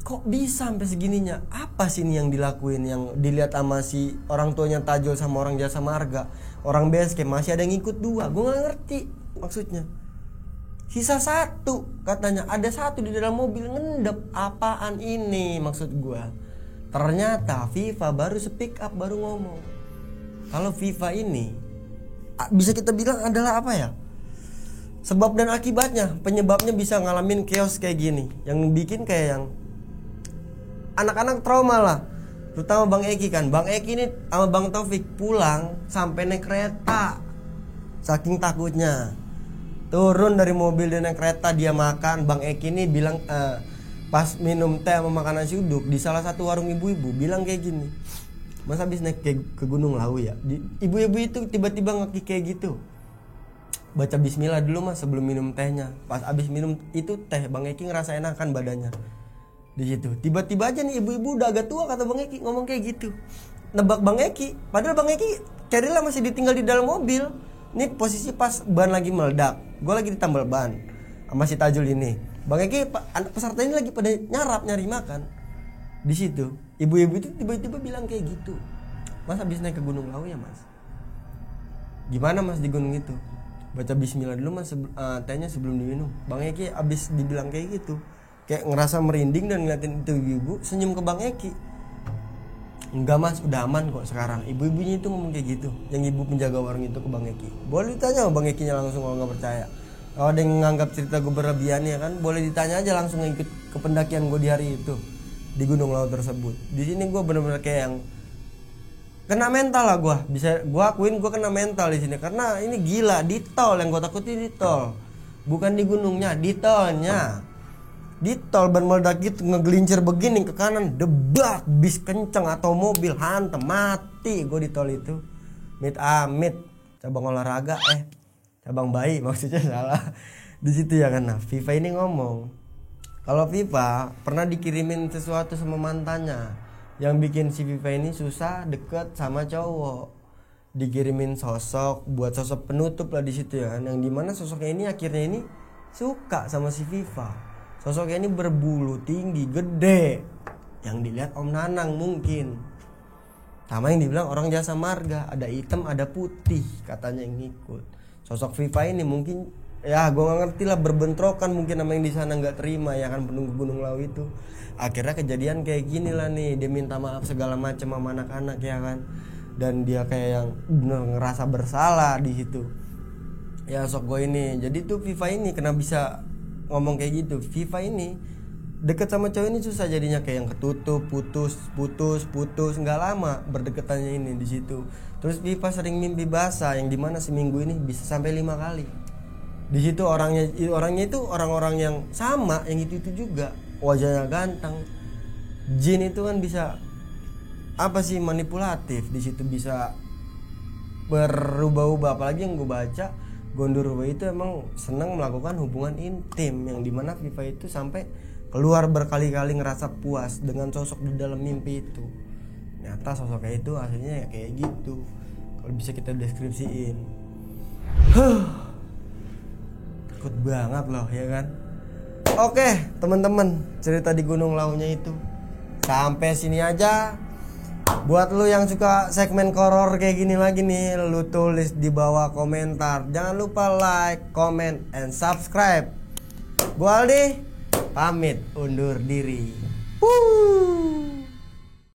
Kok bisa sampai segininya? Apa sih ini yang dilakuin, yang dilihat sama si orang tuanya Tajul sama orang jasa marga, orang base camp masih ada yang ikut 2. Gue nggak ngerti maksudnya. Sisa 1 katanya, ada 1 di dalam mobil ngendep. Apaan ini maksud gua? Ternyata Viva baru speak up, baru ngomong. Kalau Viva ini bisa kita bilang adalah apa ya, sebab dan akibatnya, penyebabnya bisa ngalamin chaos kayak gini, yang bikin kayak yang anak-anak trauma lah. Terutama Bang Eki kan, Bang Eki ini sama Bang Taufik pulang sampai naik kereta saking takutnya. Turun dari mobil dan naik kereta, dia makan. Bang Eki ini bilang pas minum teh sama makan nasi uduk di salah satu warung ibu-ibu, bilang kayak gini, mas habis naik ke Gunung Lawu ya, ibu-ibu itu tiba-tiba ngeki kayak gitu, baca bismillah dulu mas sebelum minum tehnya. Pas abis minum itu teh, Bang Eki ngerasa enakan badannya di situ. Tiba-tiba aja nih ibu-ibu udah agak tua, kata Bang Eki ngomong kayak gitu. Nebak Bang Eki, padahal Bang Eki Cerila masih ditinggal di dalam mobil. Ini posisi pas ban lagi meledak, gue lagi ditambal ban sama si Tajul ini. Bang Eki, peserta ini lagi pada nyari makan di situ. Ibu-ibu itu tiba-tiba bilang kayak gitu, mas habis naik ke Gunung Lawu ya mas? Gimana mas di gunung itu? Baca bismillah dulu mas tehnya sebelum diminum. Bang Eki abis dibilang kayak gitu, kayak ngerasa merinding dan ngeliatin itu ibu, senyum ke Bang Eki. Enggak mas, udah aman kok sekarang. Ibu-ibunya itu ngomong kayak gitu, yang ibu penjaga warung itu ke Bang Eki. Boleh ditanya sama Bang Ekinya langsung kalau nggak percaya. Kalau ada yang nganggap cerita gue berlebihan ya kan, boleh ditanya aja langsung ikut ke pendakian gue di hari itu di Gunung Lawu tersebut. Di sini gue bener-bener kayak yang kena mental lah gue. Bisa gue akuin gue kena mental di sini karena ini gila. Di tol yang gue takutin, di tol, bukan di gunungnya, di tolnya. Di tol ban meledak gitu, ngegelincir begini ke kanan, debak, bis kenceng atau mobil hantem, mati gue di tol itu. Amit cabang olahraga cabang bayi maksudnya salah di situ ya kan. Nah Viva ini ngomong kalau Viva pernah dikirimin sesuatu sama mantannya yang bikin si Viva ini susah deket sama cowok, dikirimin sosok buat sosok penutup lah di situ ya kan, yang dimana sosoknya ini akhirnya ini suka sama si Viva. Sosoknya ini berbulu tinggi, gede, yang dilihat Om Nanang mungkin, sama yang dibilang orang jasa marga, ada hitam ada putih katanya yang ngikut. Sosok Viva ini mungkin ya gue nggak ngerti lah, berbentrokan mungkin sama yang di sana nggak terima ya kan, penunggu Gunung Lawu itu. Akhirnya kejadian kayak gini lah nih, dia minta maaf segala macam sama anak-anak ya kan, dan dia kayak yang bener ngerasa bersalah di situ. Ya sok gue ini, jadi tuh Viva ini kenapa bisa ngomong kayak gitu? Viva ini deket sama cowok ini susah jadinya, kayak yang ketutup, putus, nggak lama berdeketannya ini di situ. Terus Viva sering mimpi basah yang dimana seminggu ini bisa sampai 5 kali. Di situ orangnya itu orang-orang yang sama, yang itu juga wajahnya ganteng. Jin itu kan bisa apa sih, manipulatif, di situ bisa berubah-ubah. Apalagi yang gue baca, Gondoruo itu emang senang melakukan hubungan intim, yang dimana Viva itu sampai keluar berkali-kali ngerasa puas dengan sosok di dalam mimpi itu. Nyata sosoknya itu aslinya ya kayak gitu, kalau bisa kita deskripsiin. Takut banget loh ya kan. Oke teman-teman, cerita di Gunung Launya itu sampai sini aja. Buat lu yang suka segmen horor kayak gini lagi nih, lu tulis di bawah komentar. Jangan lupa like, comment, and subscribe. Gua Aldi pamit undur diri.